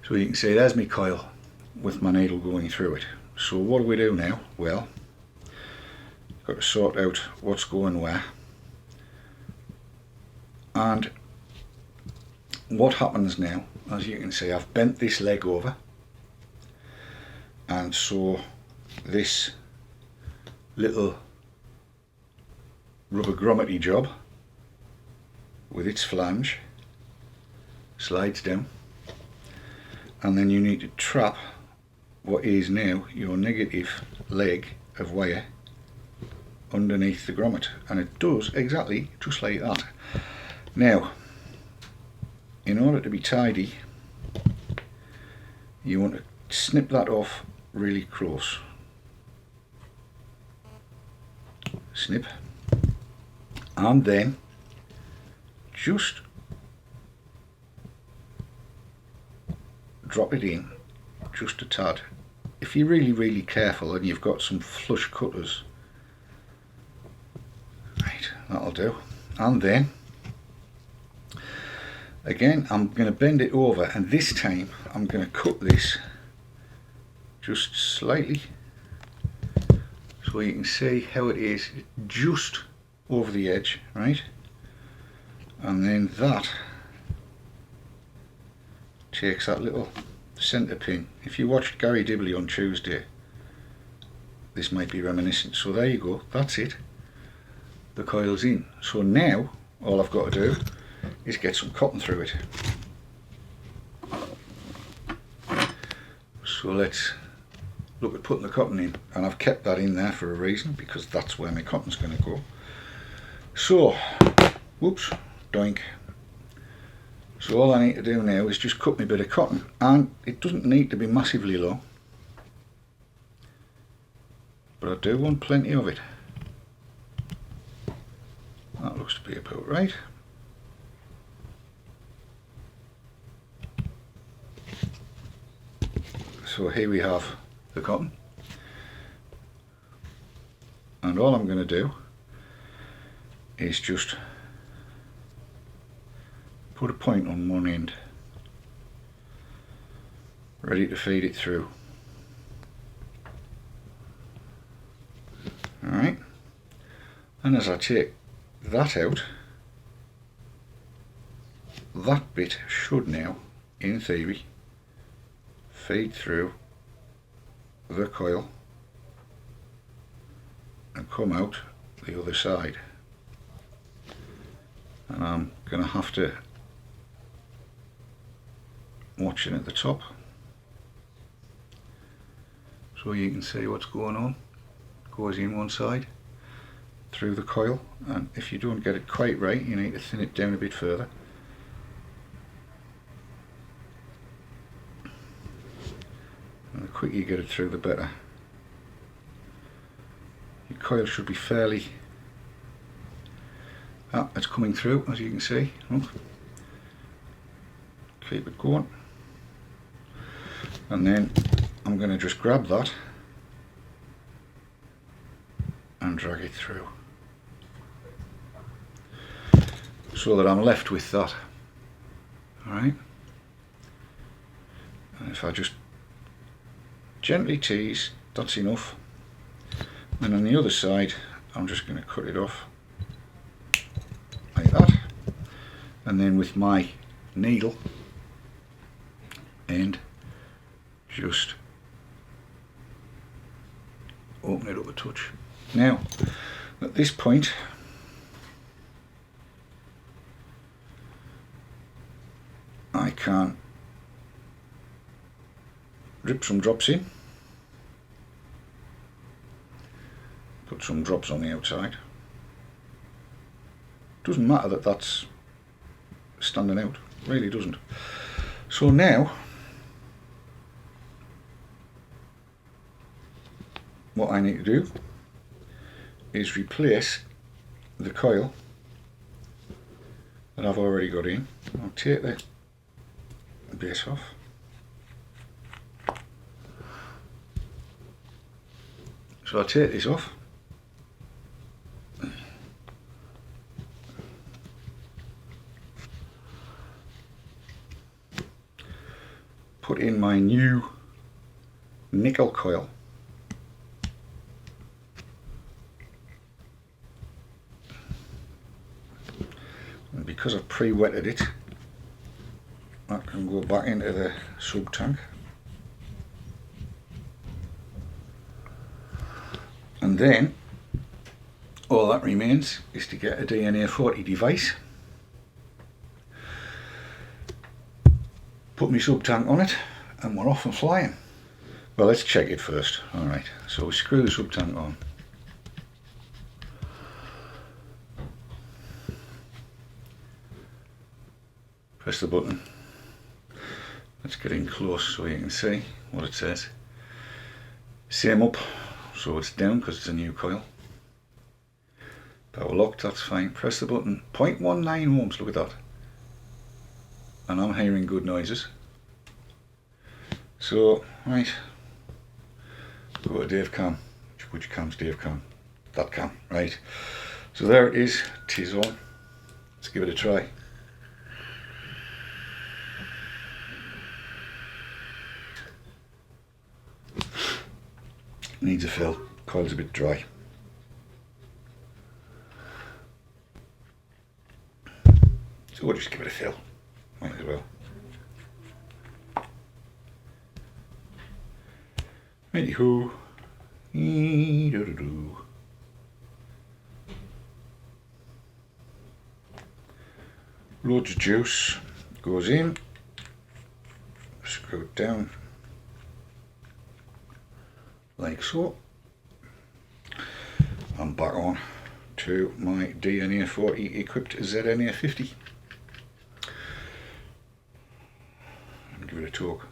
S2: So you can see there's my coil with my needle going through it. So what do we do now? Well, got to sort out what's going where, and what happens now, as you can see, I've bent this leg over, and so this little rubber grommet job with its flange slides down, and then you need to trap what is now your negative leg of wire underneath the grommet, and it does exactly just like that. Now, in order to be tidy, you want to snip that off really close. Snip, and then just drop it in just a tad. If you're really careful and you've got some flush cutters, right, that'll do. And then again, I'm going to bend it over, and this time I'm going to cut this just slightly so you can see how it is just over the edge, right? And then that takes that little centre pin. If you watched Gary Dibley on Tuesday, this might be reminiscent. So there you go, that's it. The coil's in. So now all I've got to do is get some cotton through it. So let's look at putting the cotton in, and I've kept that in there for a reason, because that's where my cotton's going to go. So, whoops, doink. So all I need to do now is just cut my bit of cotton, and it doesn't need to be massively long, but I do want plenty of it. That looks to be about right. So here we have the cotton, and all I'm going to do is just put a point on one end, ready to feed it through. Alright, and as I take that out, that bit should now, in theory, feed through the coil and come out the other side. And I'm going to have to watch it at the top so you can see what's going on. Goes in one side through the coil, and if you don't get it quite right, you need to thin it down a bit further. And the quicker you get it through, the better. Your coil should be fairly... Ah, it's coming through, as you can see. Look. Keep it going. And then I'm going to just grab that and drag it through, so that I'm left with that. Alright. And if I just gently tease, that's enough. And on the other side, I'm just going to cut it off like that, and then with my needle end just open it up a touch. Now at this point I can drip some drops in, put some drops on the outside. Doesn't matter that that's standing out, really doesn't. So now what I need to do is replace the coil that I've already got in. I'll take the base off. So I'll take this off. Put in my new nickel coil. And because I've pre-wetted it that can go back into the sub tank. And then all that remains is to get a DNA 40 device, put my sub tank on it, and we're off and flying. Well, let's check it first. Alright, so we screw the sub tank on. Press the button. Let's get in close so you can see what it says. Same up, so it's down because it's a new coil. Power locked, that's fine. Press the button. 0.19 ohms, look at that. And I'm hearing good noises. So, right. Go to Dave cam. Which cam's Dave cam? That cam, right. So there it is, tis on. Let's give it a try. Needs a fill, coil's a bit dry. So we'll just give it a fill, might as well. Anywho, loads of juice goes in, screw it down like so. I'm back on to my DNA 40 equipped ZNA 50 and give it a torque.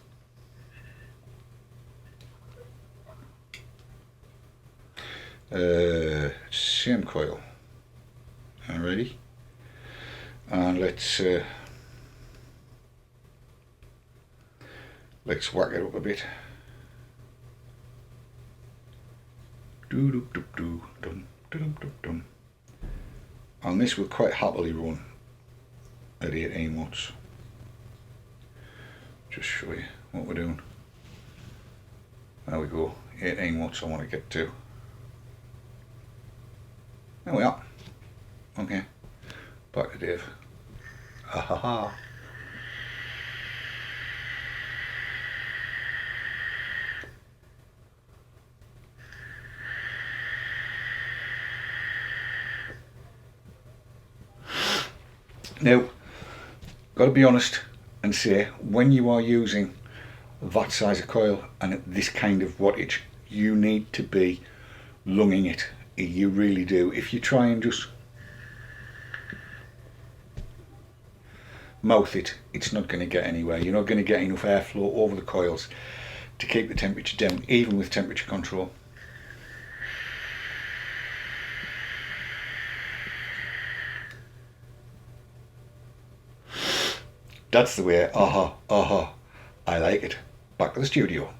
S2: Same coil. Alrighty, and let's whack it up a bit. And this will quite happily run at 18 watts. Just show you what we're doing. There we go, 18 watts I want to get to. There we are. Okay, back to Dave. Ahaha. Now, got to be honest and say, when you are using that size of coil and at this kind of wattage, you need to be lunging it. You really do. If you try and just mouth it, it's not going to get anywhere. You're not going to get enough airflow over the coils to keep the temperature down, even with temperature control. That's the way. I like it. Back to the studio.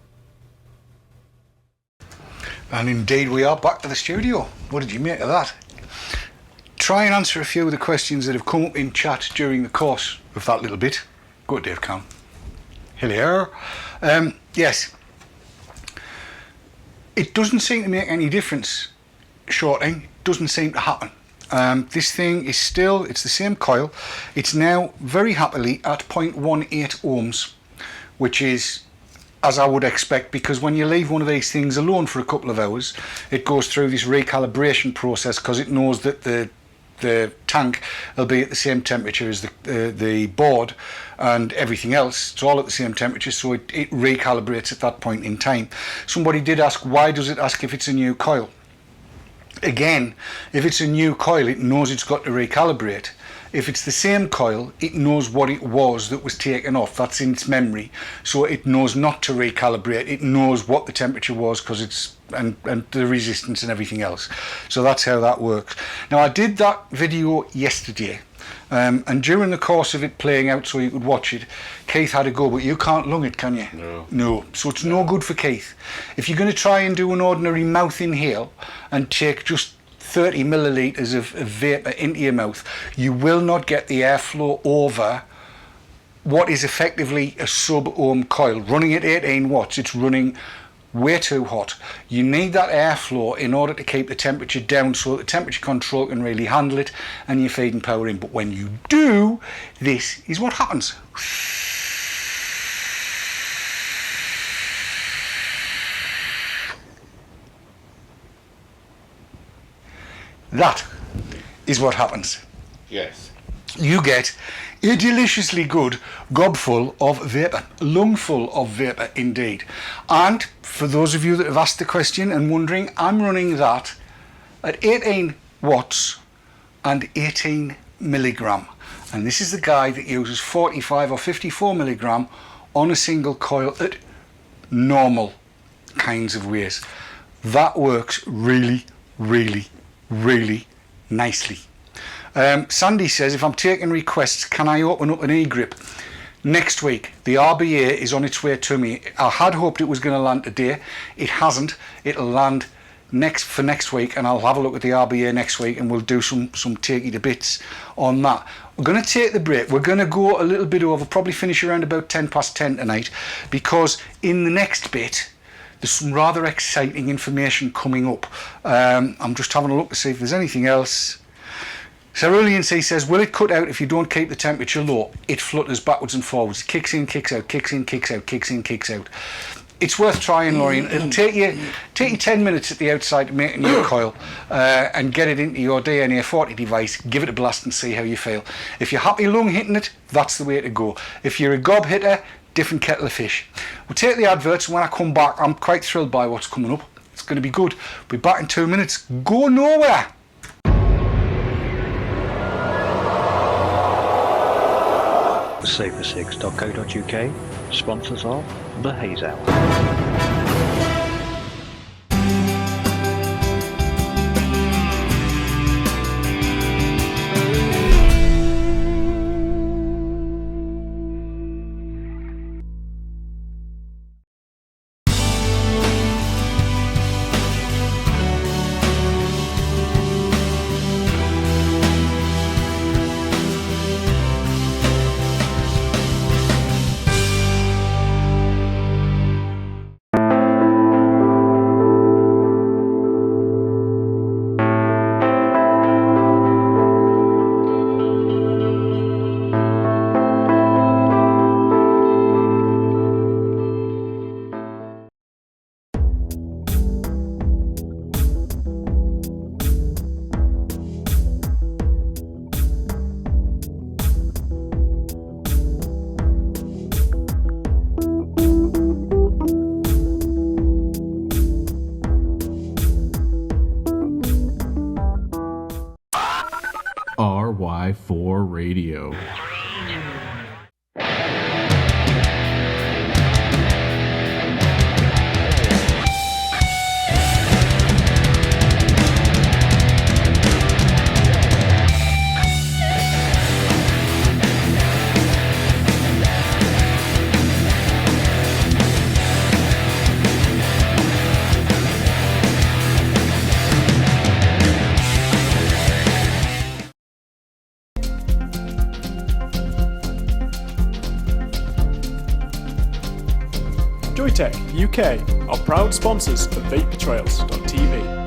S2: And indeed we are back to the studio. What did you make of that? Try and answer a few of the questions that have come up in chat during the course of that little bit. Go to Dave Cam. Hello. Yes. It doesn't seem to make any difference. Shorting doesn't seem to happen. This thing is still, it's the same coil. It's now very happily at 0.18 ohms, which is as I would expect, because when you leave one of these things alone for a couple of hours, it goes through this recalibration process because it knows that the tank will be at the same temperature as the board and everything else. It's all at the same temperature, so it recalibrates at that point in time. Somebody did ask, why does it ask if it's a new coil? Again, if it's a new coil, it knows it's got to recalibrate. If it's the same coil, it knows what it was that was taken off. That's in its memory, so it knows not to recalibrate. It knows what the temperature was because it's and the resistance and everything else. So that's how that works. Now, I did that video yesterday, and during the course of it playing out so you could watch it, Keith had a go, but you can't lung it, can you? No. So it's no good for Keith. If you're going to try and do an ordinary mouth inhale and take just 30 millilitres of vapour into your mouth, you will not get the airflow over what is effectively a sub-ohm coil. Running at 18 watts, it's running way too hot. You need that airflow in order to keep the temperature down so that the temperature control can really handle it and you're feeding power in. But when you do, this is what happens. That is what happens.
S1: Yes.
S2: You get a deliciously good gobful of vapour, lungful of vapour indeed. And for those of you that have asked the question and wondering, I'm running that at 18 watts and 18 milligram. And this is the guy that uses 45 or 54 milligram on a single coil at normal kinds of ways. That works really, really, really nicely. Sandy says, if I'm taking requests, can I open up an e-grip next week? The RBA is on its way to me. I had hoped it was going to land today. It hasn't. It'll land next week, and I'll have a look at the RBA next week, and we'll do some takey to bits on that. We're going to take the break. We're going to go a little bit over, probably finish around about 10 past 10 tonight, because in the next bit there's some rather exciting information coming up. I'm just having a look to see if there's anything else. Cerulean C says, will it cut out if you don't keep the temperature low? It flutters backwards and forwards. Kicks in, kicks out, kicks in, kicks out, kicks in, kicks out. It's worth trying, Lorraine. It'll take you 10 minutes at the outside to make a new coil and get it into your DNA 40 device, give it a blast and see how you feel. If you're happy lung hitting it, that's the way to go. If you're a gob hitter, different kettle of fish. We'll take the adverts, and when I come back, I'm quite thrilled by what's coming up. It's going to be good. We'll be back in 2 minutes. Go nowhere.
S4: Safersix.co.uk sponsors of the Haze Hour.
S9: RY4 Radio.
S10: Joytech UK are proud sponsors of vapetrails.tv.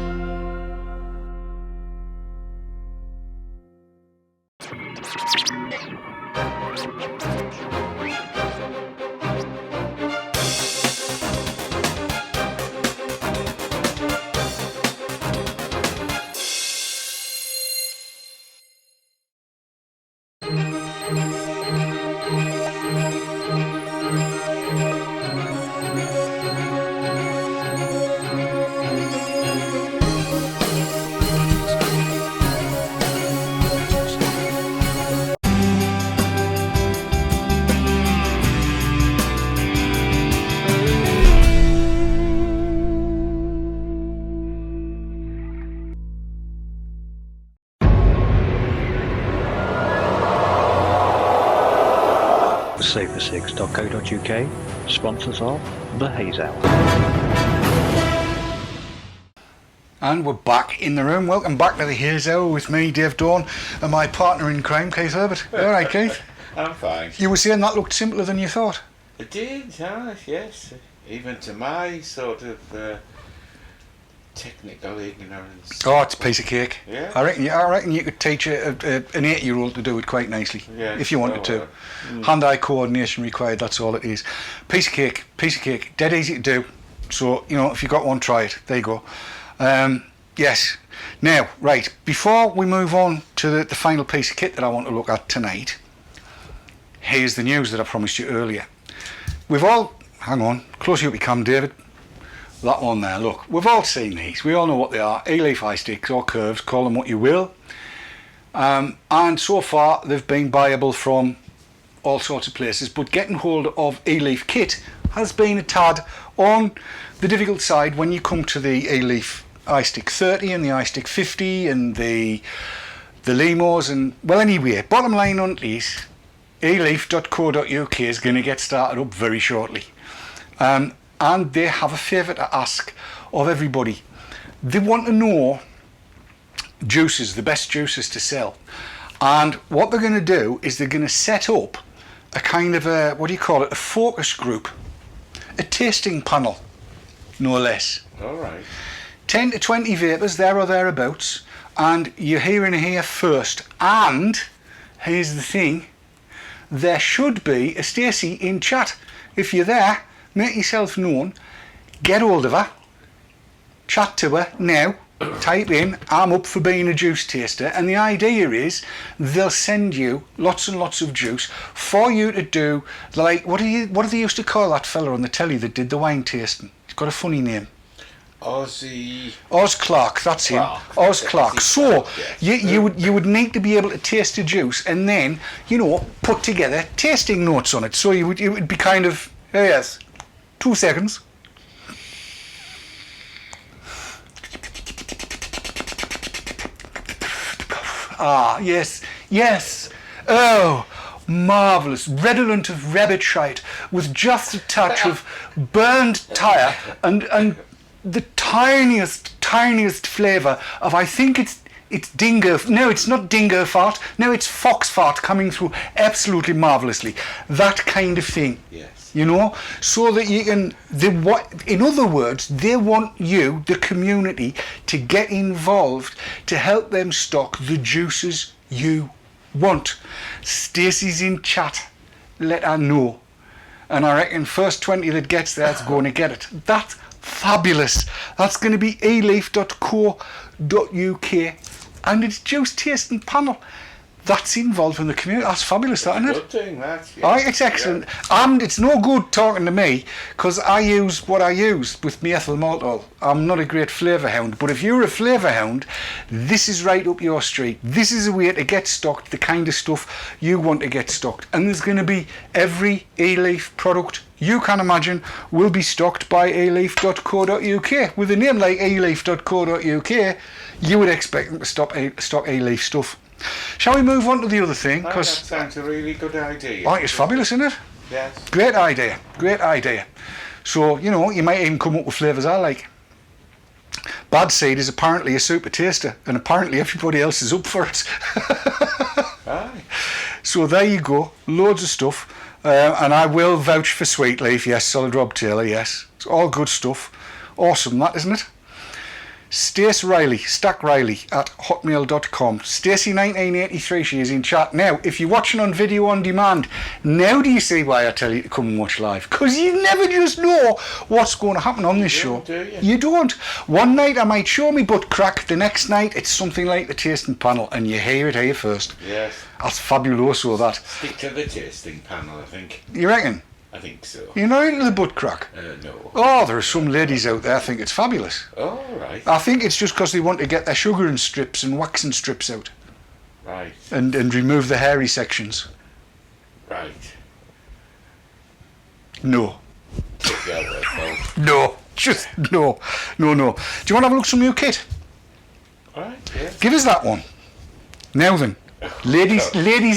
S4: Safersix.co.uk sponsors of the Haze Hour.
S2: And we're back in the room. Welcome back to the Haze Hour with me, Dave Dawn, and my partner in crime, Keith Herbert. All right, Keith?
S1: I'm fine.
S2: You were saying that looked simpler than you thought.
S1: It did, yes. Even to my sort of technical ignorance.
S2: Oh, it's a piece of cake.
S1: Yeah.
S2: I reckon you could teach an 8-year-old to do it quite nicely,
S1: Yeah,
S2: if you wanted to. Hand-eye coordination required. That's all it is. Piece of cake. Dead easy to do. So if you got one, try it. There you go. Yes. Now, right, before we move on to the final piece of kit that I want to look at tonight, here's the news that I promised you earlier. We've all, hang on, close you up, you can, David. That one there, look, we've all seen these. We all know what they are. E-leaf eye sticks or curves, call them what you will. And so far, they've been buyable from all sorts of places, but getting hold of e-leaf kit has been a tad on the difficult side when you come to the e-leaf iStick 30 and the iStick 50 and the Lemurs, and well, anyway, bottom line on these, eleaf.co.uk is going to get started up very shortly, and they have a favour to ask of everybody. They want to know juices, the best juices to sell, and what they're going to do is they're going to set up a kind of a, what do you call it, a focus group, a tasting panel, no less.
S1: All right.
S2: 10 to 20 vapors, there or thereabouts, and you're hearing here first. And here's the thing, there should be a Stacey in chat. If you're there, make yourself known, get hold of her, chat to her now, type in, I'm up for being a juice taster, and the idea is they'll send you lots and lots of juice for you to do, like, what do they used to call that fella on the telly that did the wine tasting? He's got a funny name. Oz Clark, that's him. Oz Clark. So you would need to be able to taste the juice and then, you know, put together tasting notes on it. So it would be kind of, yes, 2 seconds. Ah, yes. Oh, marvellous. Redolent of rabbit shite with just a touch of burned tyre and the tiniest flavour of, I think it's dingo. No, it's not dingo fart. No, it's fox fart coming through absolutely marvellously. That kind of thing.
S1: Yes.
S2: You know, so that you can. In other words, they want you, the community, to get involved to help them stock the juices you want. Stacey's in chat. Let her know. And I reckon first 20 that gets there is going to get it. That's fabulous. That's going to be eleaf.co.uk, and it's juice tasting panel. That's involved in the community. That's fabulous, that, isn't it?
S1: Good doing that. Yes.
S2: Oh, it's excellent. And it's no good talking to me because I use what I use with my ethyl maltol. I'm not a great flavour hound, but if you're a flavour hound, this is right up your street. This is a way to get stocked, the kind of stuff you want to get stocked. And there's going to be every e-leaf product you can imagine will be stocked by eleaf.co.uk. With a name like eleaf.co.uk, you would expect them to stock e-leaf stuff. Shall we move on to the other thing?
S1: That sounds a really good idea.
S2: Oh, it's fabulous, isn't it?
S1: Yes.
S2: Great idea. So, you know, you might even come up with flavours I like. Bad Seed is apparently a super taster, and apparently everybody else is up for it.
S1: Aye.
S2: So there you go, loads of stuff. And I will vouch for Sweet Leaf, yes, Solid Rob Taylor, yes. It's all good stuff. Awesome, that, isn't it? Stack Riley at hotmail.com. Stacey1983, she is in chat. Now, if you're watching on video on demand, now do you see why I tell you to come and watch live? Because you never just know what's going to happen on this show.
S1: Do you?
S2: You don't. One night I might show me butt crack, the next night it's something like the tasting panel, and you hear it here first.
S1: Yes.
S2: That's fabuloso, that.
S1: Stick to the tasting panel, I think.
S2: You reckon?
S1: I think so.
S2: You're not into the butt crack?
S1: No.
S2: Oh, there are some ladies out there think it's fabulous.
S1: Oh, right.
S2: I think it's just because they want to get their sugar and strips and waxing strips out.
S1: Right.
S2: And remove the hairy sections.
S1: Right.
S2: No.
S1: Take your word, folks.
S2: No. Just no. Do you want to have a look at some new kit?
S1: Right, yes.
S2: Give us that one. Now then. Ladies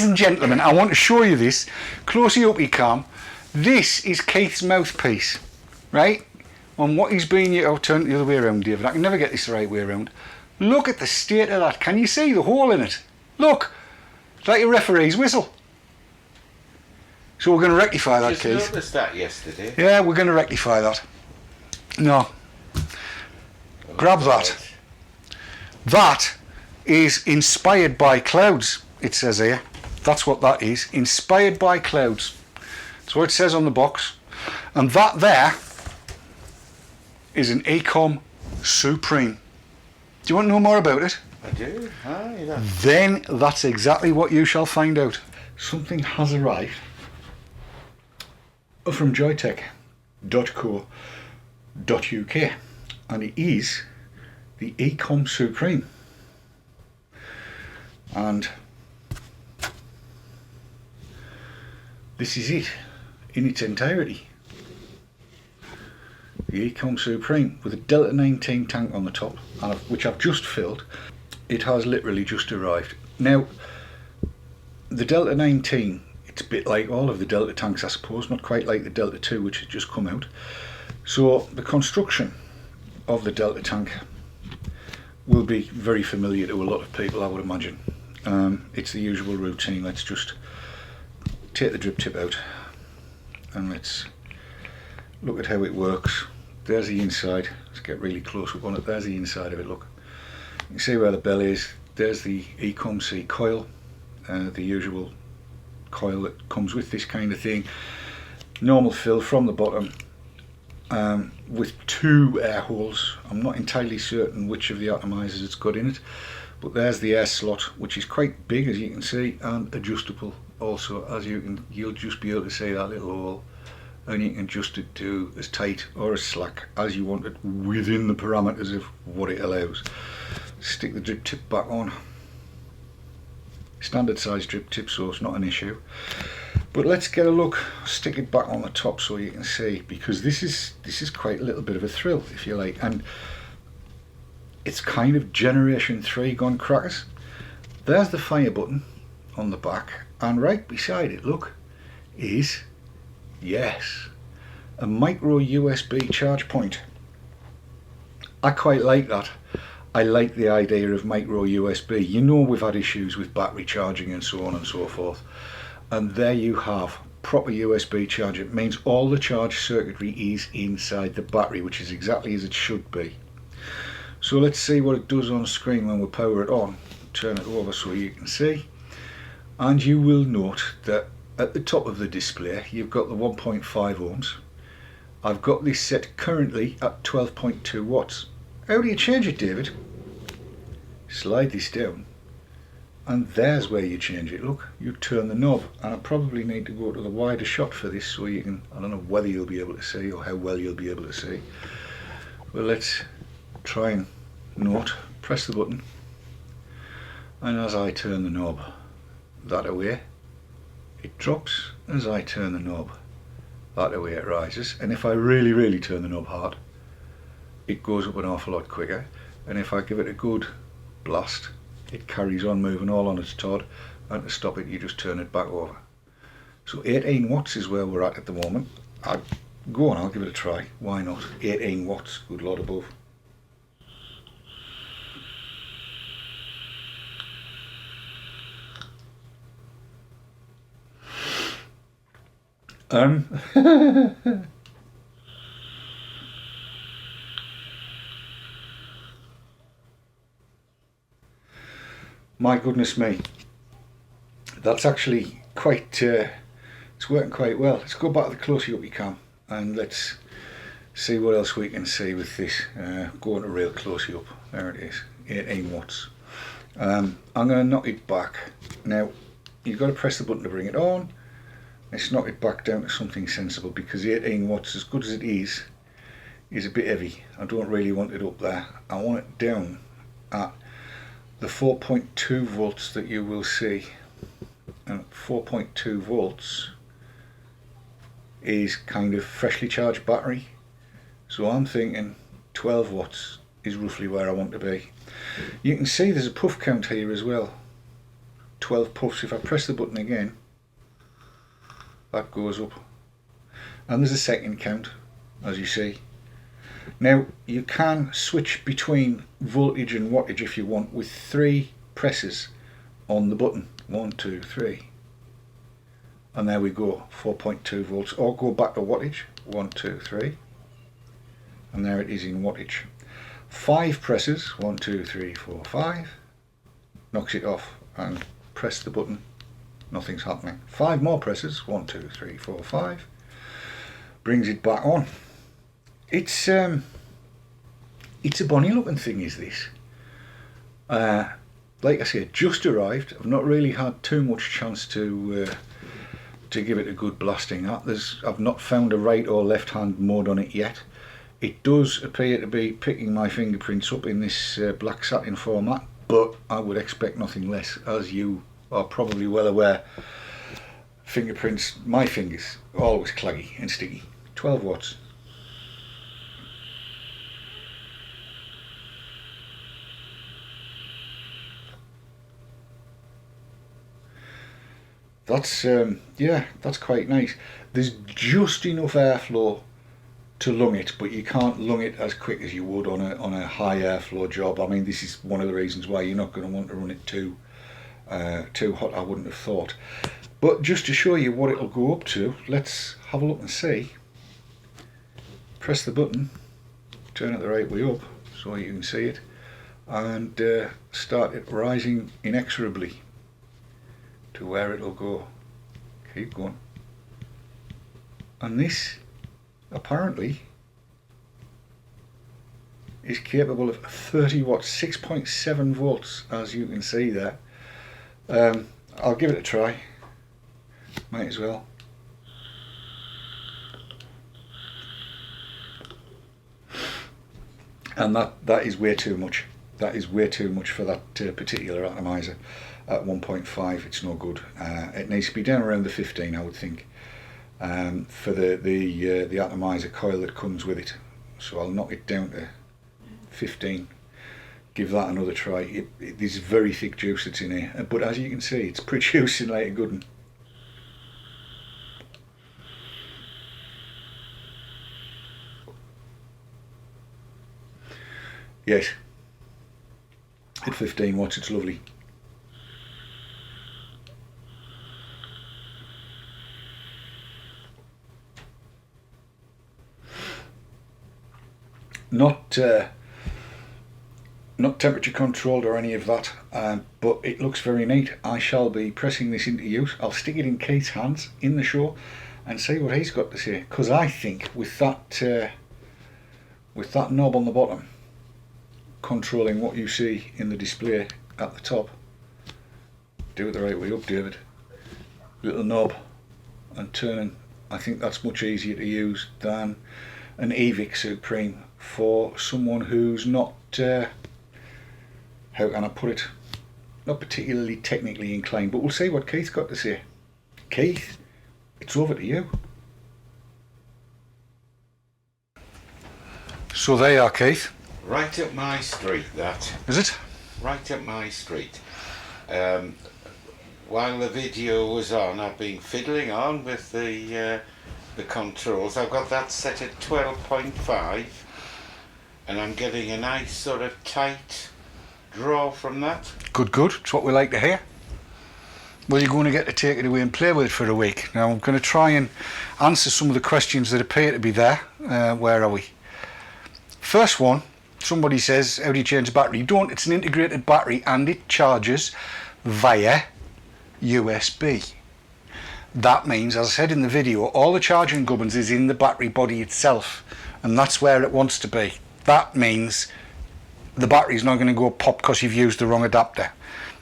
S2: and gentlemen, I want to show you this. Close you up, you can. This is Keith's mouthpiece, right? On what he's been, I'll turn it the other way around, David. I can never get this the right way around. Look at the state of that. Can you see the hole in it? Look, it's like a referee's whistle. So we're going to rectify that, Keith.
S1: Just noticed that yesterday.
S2: Yeah, we're going to rectify that. No. Grab that. That is inspired by clouds, it says here. That's what that is. Inspired by clouds. That's what it says on the box. And that there is an Ecom Supreme. Do you want to know more about it?
S1: I do. Aye, that.
S2: Then that's exactly what you shall find out. Something has arrived from joytech.co.uk, and it is the Ecom Supreme. And this is it in its entirety. The Ecom Supreme with a Delta 19 tank on the top, which I've just filled. It has literally just arrived. Now, the Delta 19, it's a bit like all of the Delta tanks, I suppose, not quite like the Delta 2, which has just come out. So the construction of the Delta tank will be very familiar to a lot of people, I would imagine. It's the usual routine. Let's just take the drip tip out and let's look at how it works. There's the inside. Let's get really close up on it. There's the inside of it, look. You can see where the bell is. There's the Ecom C coil, the usual coil that comes with this kind of thing. Normal fill from the bottom, with 2 air holes. I'm not entirely certain which of the atomizers it's got in it, but there's the air slot, which is quite big, as you can see, and adjustable also. As you'll just be able to see that little hole, and you can adjust it to as tight or as slack as you want it within the parameters of what it allows. Stick the drip tip back on. Standard size drip tip, so it's not an issue. But let's get a look. Stick it back on the top so you can see, because this is quite a little bit of a thrill, if you like, and it's kind of generation 3 gone crackers. There's the fire button on the back, and right beside it, look, is, yes, a micro USB charge point. I quite like that. I like the idea of micro USB. You know, we've had issues with battery charging and so on and so forth, and there you have proper USB charge. It means all the charge circuitry is inside the battery, which is exactly as it should be. So let's see what it does on screen when we power it on. Turn it over so you can see, and you will note that at the top of the display you've got the 1.5 ohms. I've got this set currently at 12.2 watts. How do you change it, David? Slide this down, and there's where you change it. Look, you turn the knob, and I probably need to go to the wider shot for this so you can, I don't know whether you'll be able to see or how well you'll be able to see. Well, let's try and note. Press the button, and as I turn the knob that away, it drops. As I turn the knob that away, it rises, and if I really turn the knob hard, it goes up an awful lot quicker, and if I give it a good blast, it carries on moving all on its Todd, and to stop it you just turn it back over. So 18 watts is where we're at the moment. Go on, I'll give it a try, why not? 18 watts, good Lord above. My goodness me, that's actually quite, it's working quite well. Let's go back to the closely up you can, and let's see what else we can see with this. Going to real closely up, there it is, 18 watts. I'm going to knock it back. Now, you've got to press the button to bring it on. Let's knock it back down to something sensible, because 18 watts, as good as it is a bit heavy. I don't really want it up there. I want it down at the 4.2 volts that you will see. And 4.2 volts is kind of freshly charged battery. So I'm thinking 12 watts is roughly where I want to be. You can see there's a puff count here as well. 12 puffs. If I press the button again, that goes up, and there's a second count, as you see. Now you can switch between voltage and wattage if you want with 3 presses on the button. 1, 2, 3, and there we go, 4.2 volts, or go back to wattage, 1, 2, 3, and there it is in wattage. 5 presses, 1, 2, 3, 4, 5, knocks it off, and press the button, nothing's happening. 5 more presses, 1, 2, 3, 4, 5, brings it back on. It's a bonny looking thing, is this. Like I say, just arrived. I've not really had too much chance to give it a good blasting at. I've not found a right or left hand mode on it yet. It does appear to be picking my fingerprints up in this black satin format, but I would expect nothing less. As you are probably well aware, fingerprints, my fingers, always claggy and sticky. 12 watts. That's that's quite nice. There's just enough airflow to lung it, but you can't lung it as quick as you would on a high airflow job. I mean, this is one of the reasons why you're not going to want to run it too hot, I wouldn't have thought. But just to show you what it'll go up to, let's have a look and see. Press the button, turn it the right way up so you can see it, and start it rising inexorably to where it'll go. Keep going. And this apparently is capable of 30 watts, 6.7 volts, as you can see there. I'll give it a try. Might as well. And that is way too much. That is way too much for that particular atomizer. At 1.5, it's no good. It needs to be down around the 15, I would think, for the atomizer coil that comes with it. So I'll knock it down to 15. Give that another try. There's very thick juice that's in here, but as you can see, it's producing like a good one. Yes, at 15 watts, it's lovely. Not temperature controlled or any of that, but it looks very neat. I shall be pressing this into use. I'll stick it in Keith's hands in the show and see what he's got to say, because I think with that knob on the bottom controlling what you see in the display at the top, do it the right way up, David, little knob and turning, I think that's much easier to use than an eVic Supreme for someone who's not, how can I put it, not particularly technically inclined. But we'll see what Keith's got to say. Keith, it's over to you. So there you are, Keith.
S1: Right up my street, that.
S2: Is it?
S1: Right up my street. While the video was on, I've been fiddling on with the controls. I've got that set at 12.5, and I'm getting a nice sort of tight draw from that. Good, good. It's what we like to hear. Well, you're going to get to take it away and play with it for a week. Now, I'm going to try and answer some of the questions that appear to be there. Where are we? First one, somebody says, how do you change the battery? You don't. It's an integrated battery, and it charges via USB. That means, as I said in the video, all the charging gubbins is in the battery body itself, and that's where it wants to be. That means the battery's not going to go pop because you've used the wrong adapter.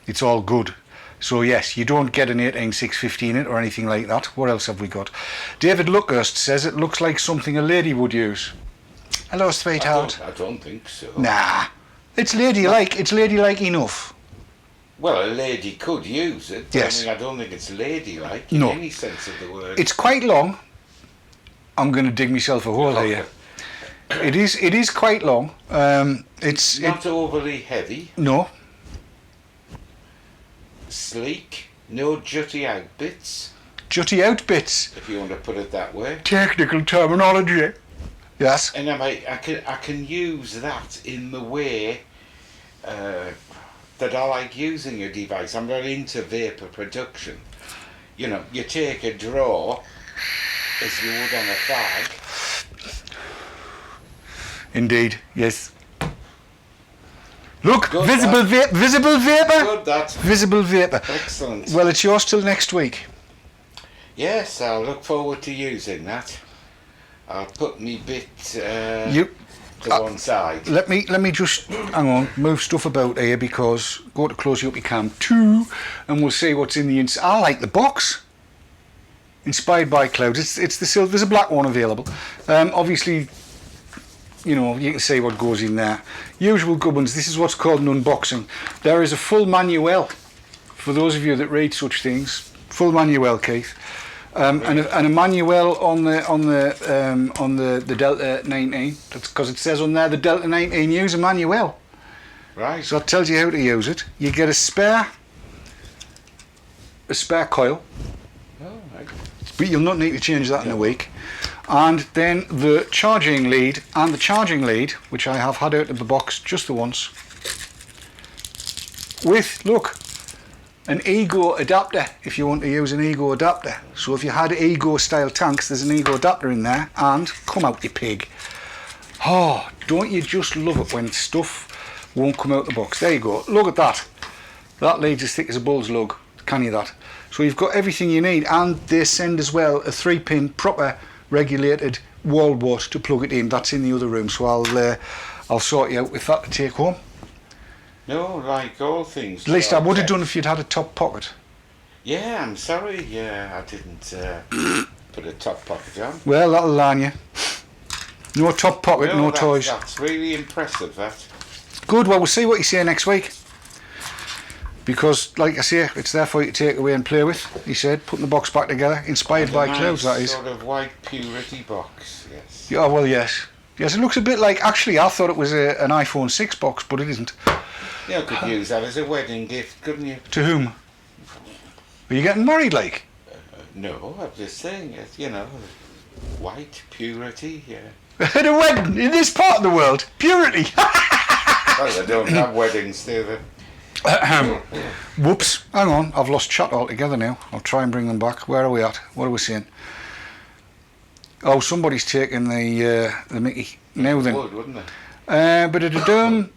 S1: It's all good. So yes, you don't get an 18650 in it or anything like that. What else have we got? David Luckhurst says it looks like something a lady would use. Hello, sweetheart. I don't think so.
S2: Nah, it's ladylike. It's ladylike enough.
S1: Well, a lady could use it. But
S2: Yes.
S1: I don't think it's ladylike in
S2: No.
S1: any sense of the word.
S2: It's quite long. I'm going to dig myself a hole here. It is quite long. It's
S1: not overly heavy.
S2: No.
S1: Sleek. No jutty out bits.
S2: Jutty out bits.
S1: If you want to put it that way.
S2: Technical terminology. Yes.
S1: And I can use that in the way that I like using a device. I'm very into vapor production. You know, you take a draw as you would on a fag.
S2: Indeed, yes. Look,
S1: Good,
S2: visible vapor.
S1: Good, that.
S2: Visible vapor.
S1: Excellent.
S2: Well, it's yours till next week.
S1: Yes, I'll look forward to using that. I'll put me bit
S2: You
S1: to one side.
S2: let me just hang on, move stuff about here because go to close you up your cam too, and we'll see what's in the inside. I like the box. Inspired by clouds. It's the silver. There's a black one available. Obviously, you know, you can see what goes in there. Usual gubbins. This is what's called an unboxing. There is a full manual for those of you that read such things. Full manual, Keith, and a manual on the Delta 19. That's because it says on there the Delta 19 use a manual.
S1: Right.
S2: So it tells you how to use it. You get a spare coil.
S1: Oh, right.
S2: But you'll not need to change that in a week. And then the charging lead, which I have had out of the box just the once, with, look, an Ego adapter if you want to use an Ego adapter. So if you had Ego style tanks, there's an Ego adapter in there, and come out you pig. Oh, don't you just love it when stuff won't come out the box? There you go, look at that. That lead's as thick as a bull's lug, can you that? So you've got everything you need, and they send as well a 3-pin proper regulated wall wart to plug it in. That's in the other room, so I'll sort you out with that to take home.
S1: No, like all things.
S2: At least I would have done if you'd had a top pocket.
S1: Yeah, I'm sorry. Yeah, I didn't put a top pocket on.
S2: Well, that'll line you. No top pocket, no toys.
S1: That's really impressive, that.
S2: Good, well, we'll see what you say next week. Because, like I say, it's there for you to take away and play with, he said, putting the box back together, inspired by clouds, that is.
S1: Sort of white purity box, yes.
S2: Yeah, well, yes. Yes, it looks a bit like, actually, I thought it was an iPhone 6 box, but it isn't.
S1: Yeah, you could use that as a wedding gift, couldn't you?
S2: To whom? Are you getting married, like?
S1: No, I'm just saying it, you know, white purity, yeah.
S2: At a wedding, in this part of the world, purity.
S1: Well, they don't have weddings, do they?
S2: Whoops, hang on, I've lost chat altogether now. I'll try and bring them back. Where are we at? What are we saying? Oh, somebody's taking the Mickey. Now then.
S1: Would, wouldn't they?
S2: But it doesn't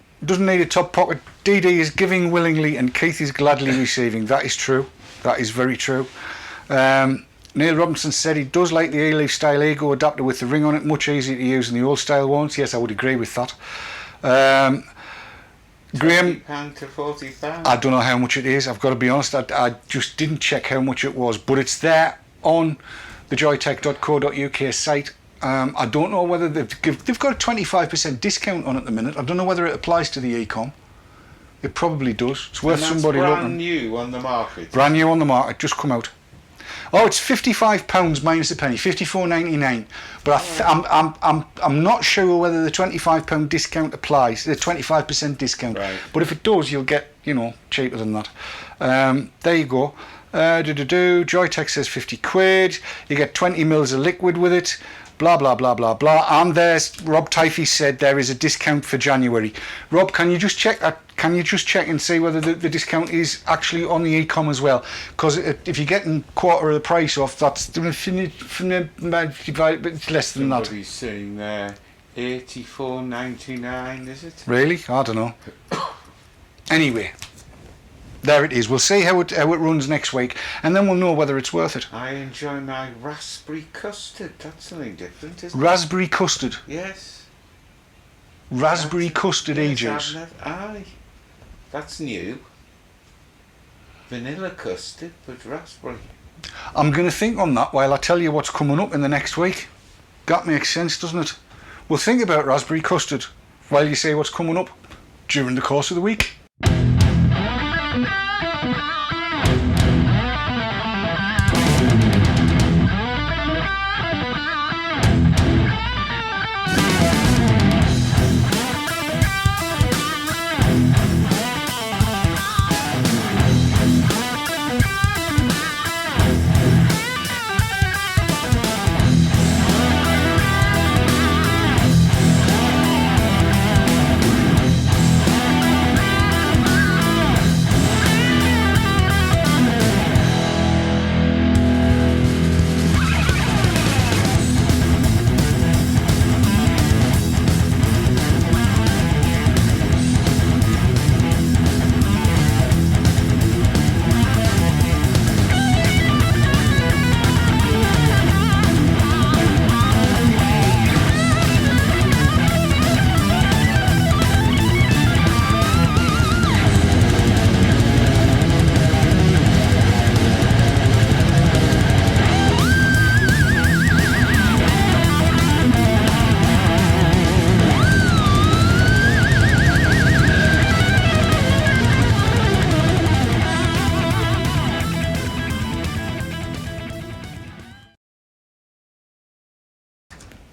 S2: need a top pocket. DD is giving willingly and Keith is gladly receiving. That is true. That is very true. Neil Robinson said he does like the A-Leaf style Ego adapter with the ring on it. Much easier to use than the old style ones. Yes, I would agree with that. Graham,
S1: £20 to £40.
S2: I don't know how much it is. I've got to be honest. I just didn't check how much it was, but it's there on the joytech.co.uk site. I don't know whether they've got a 25% discount on at the minute. I don't know whether it applies to the Ecom. It probably does. It's worth somebody looking.
S1: Brand new on the market.
S2: Brand new on the market, just come out. Oh, it's £55 minus a penny, $54.99. But I'm not sure whether the £25 discount applies. The 25% discount.
S1: Right.
S2: But if it does, you'll get cheaper than that. There you go. Joytech says 50 quid. You get 20 mils of liquid with it. Blah blah blah blah blah. And there's Rob Tyfey said there is a discount for January. Rob, can you just check that? Can you just check and see whether the discount is actually on the Ecom as well? Because if you're getting quarter of the price off, that's it's less than that.
S1: Somebody's saying there, $84.99, is it?
S2: Really? I don't know. Anyway, there it is. We'll see how it runs next week, and then we'll know whether it's worth it.
S1: I enjoy my raspberry custard. That's something different, isn't
S2: Raspberry custard.
S1: Yes.
S2: Raspberry custard e-juice.
S1: Aye. That's new. Vanilla custard, but raspberry.
S2: I'm going to think on that while I tell you what's coming up in the next week. That makes sense, doesn't it? We'll think about raspberry custard while you say what's coming up during the course of the week.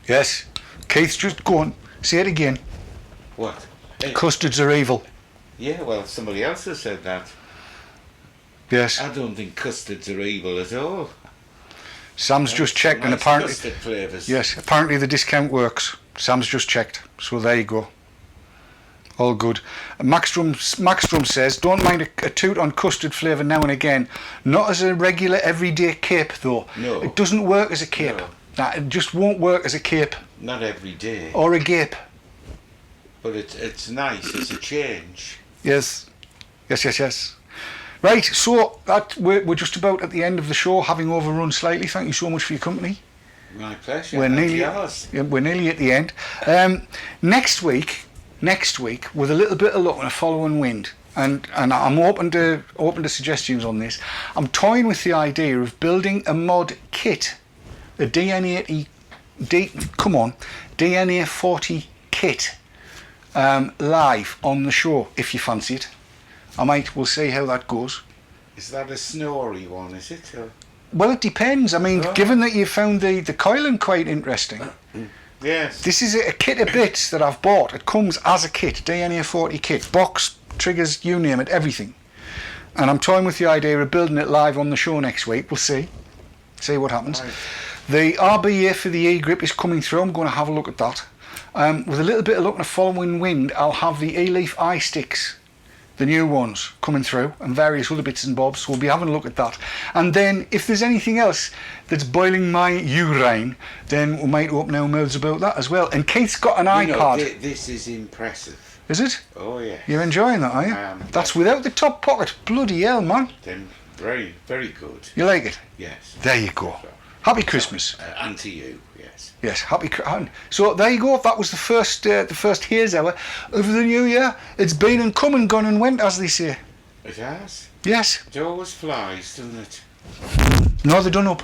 S2: Yes. Keith's just gone. Say it again.
S1: What?
S2: Custards are evil.
S1: Yeah, well, somebody else has said that.
S2: Yes.
S1: I don't think custards are evil at all.
S2: Sam's just checked, and
S1: Nice
S2: apparently,
S1: custard flavours.
S2: yes, apparently the discount works. Sam's just checked, so there you go. All good. Maxstrom says, don't mind a toot on custard flavour now and again. Not as a regular everyday cape though.
S1: No.
S2: It doesn't work as a cape.
S1: No.
S2: That it just won't work as a cape
S1: Not every day.
S2: or a gape.
S1: But it's nice. It's a change.
S2: Yes. Yes. Right, so that we're just about at the end of the show, having overrun slightly. Thank you so much for your company.
S1: My pleasure.
S2: We're
S1: And
S2: nearly
S1: yours.
S2: we're nearly at the end. Next week, with a little bit of luck and a following wind, and I'm open to suggestions on this. I'm toying with the idea of building a mod kit, a DNA 40 kit, live on the show if you fancy it. We'll see how that goes.
S1: Is that a snory one, is it? Or?
S2: Well, it depends. I mean, given that you found the Coiling quite interesting,
S1: Yes.
S2: this is a kit of bits that I've bought. It comes as a kit, DNA 40 kit, box, triggers, you name it, everything. And I'm toying with the idea of building it live on the show next week. We'll see what happens.
S1: Right.
S2: The RBA for the E-grip is coming through. I'm going to have a look at that. With a little bit of luck and a following wind, I'll have the E-leaf eye sticks, the new ones, coming through, and various other bits and bobs. So we'll be having a look at that. And then if there's anything else that's boiling my urine, then we might open our mouths about that as well. And Keith's got an iPad.
S1: This is impressive.
S2: Is it?
S1: Oh yeah.
S2: You're enjoying that, are you?
S1: I am.
S2: That's without the top pocket. Bloody hell, man.
S1: Then very, very good.
S2: You like it?
S1: Yes.
S2: There you go. Happy Christmas.
S1: And to you, yes.
S2: Yes, so there you go. That was the first Haze Hour of the new year. It's been and come and gone and went, as they say.
S1: It has.
S2: Yes.
S1: It always flies, doesn't it?
S2: No, they're done up.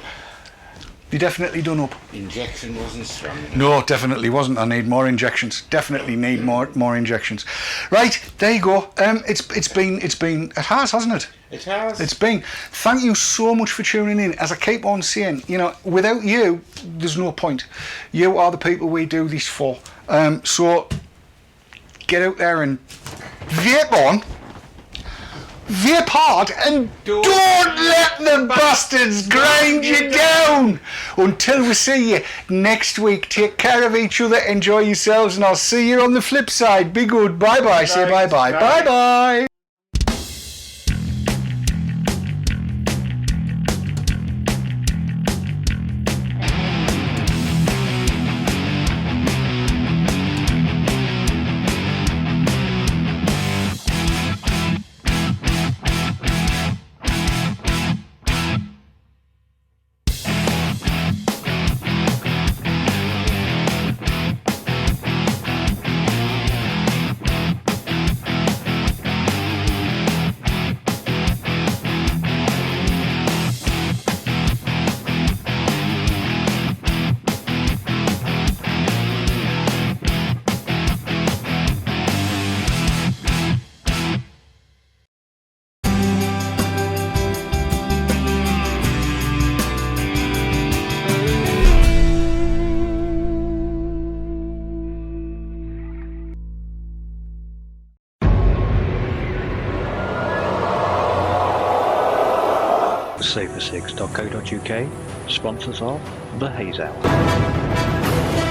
S2: They definitely done up.
S1: Injection wasn't strong enough.
S2: No, definitely wasn't. I need more injections. Definitely need more injections. Right, there you go. It has, hasn't it?
S1: It has.
S2: It's been. Thank you so much for tuning in. As I keep on saying, without you, there's no point. You are the people we do this for. So get out there and vape on. Vape hard and don't let the bastards grind you down. Until we see you next week, take care of each other, enjoy yourselves, and I'll see you on the flip side. Be good. Bye-bye. Say bye-bye. Bye-bye.
S4: Safercigs.co.uk, sponsors of the Haze Hour.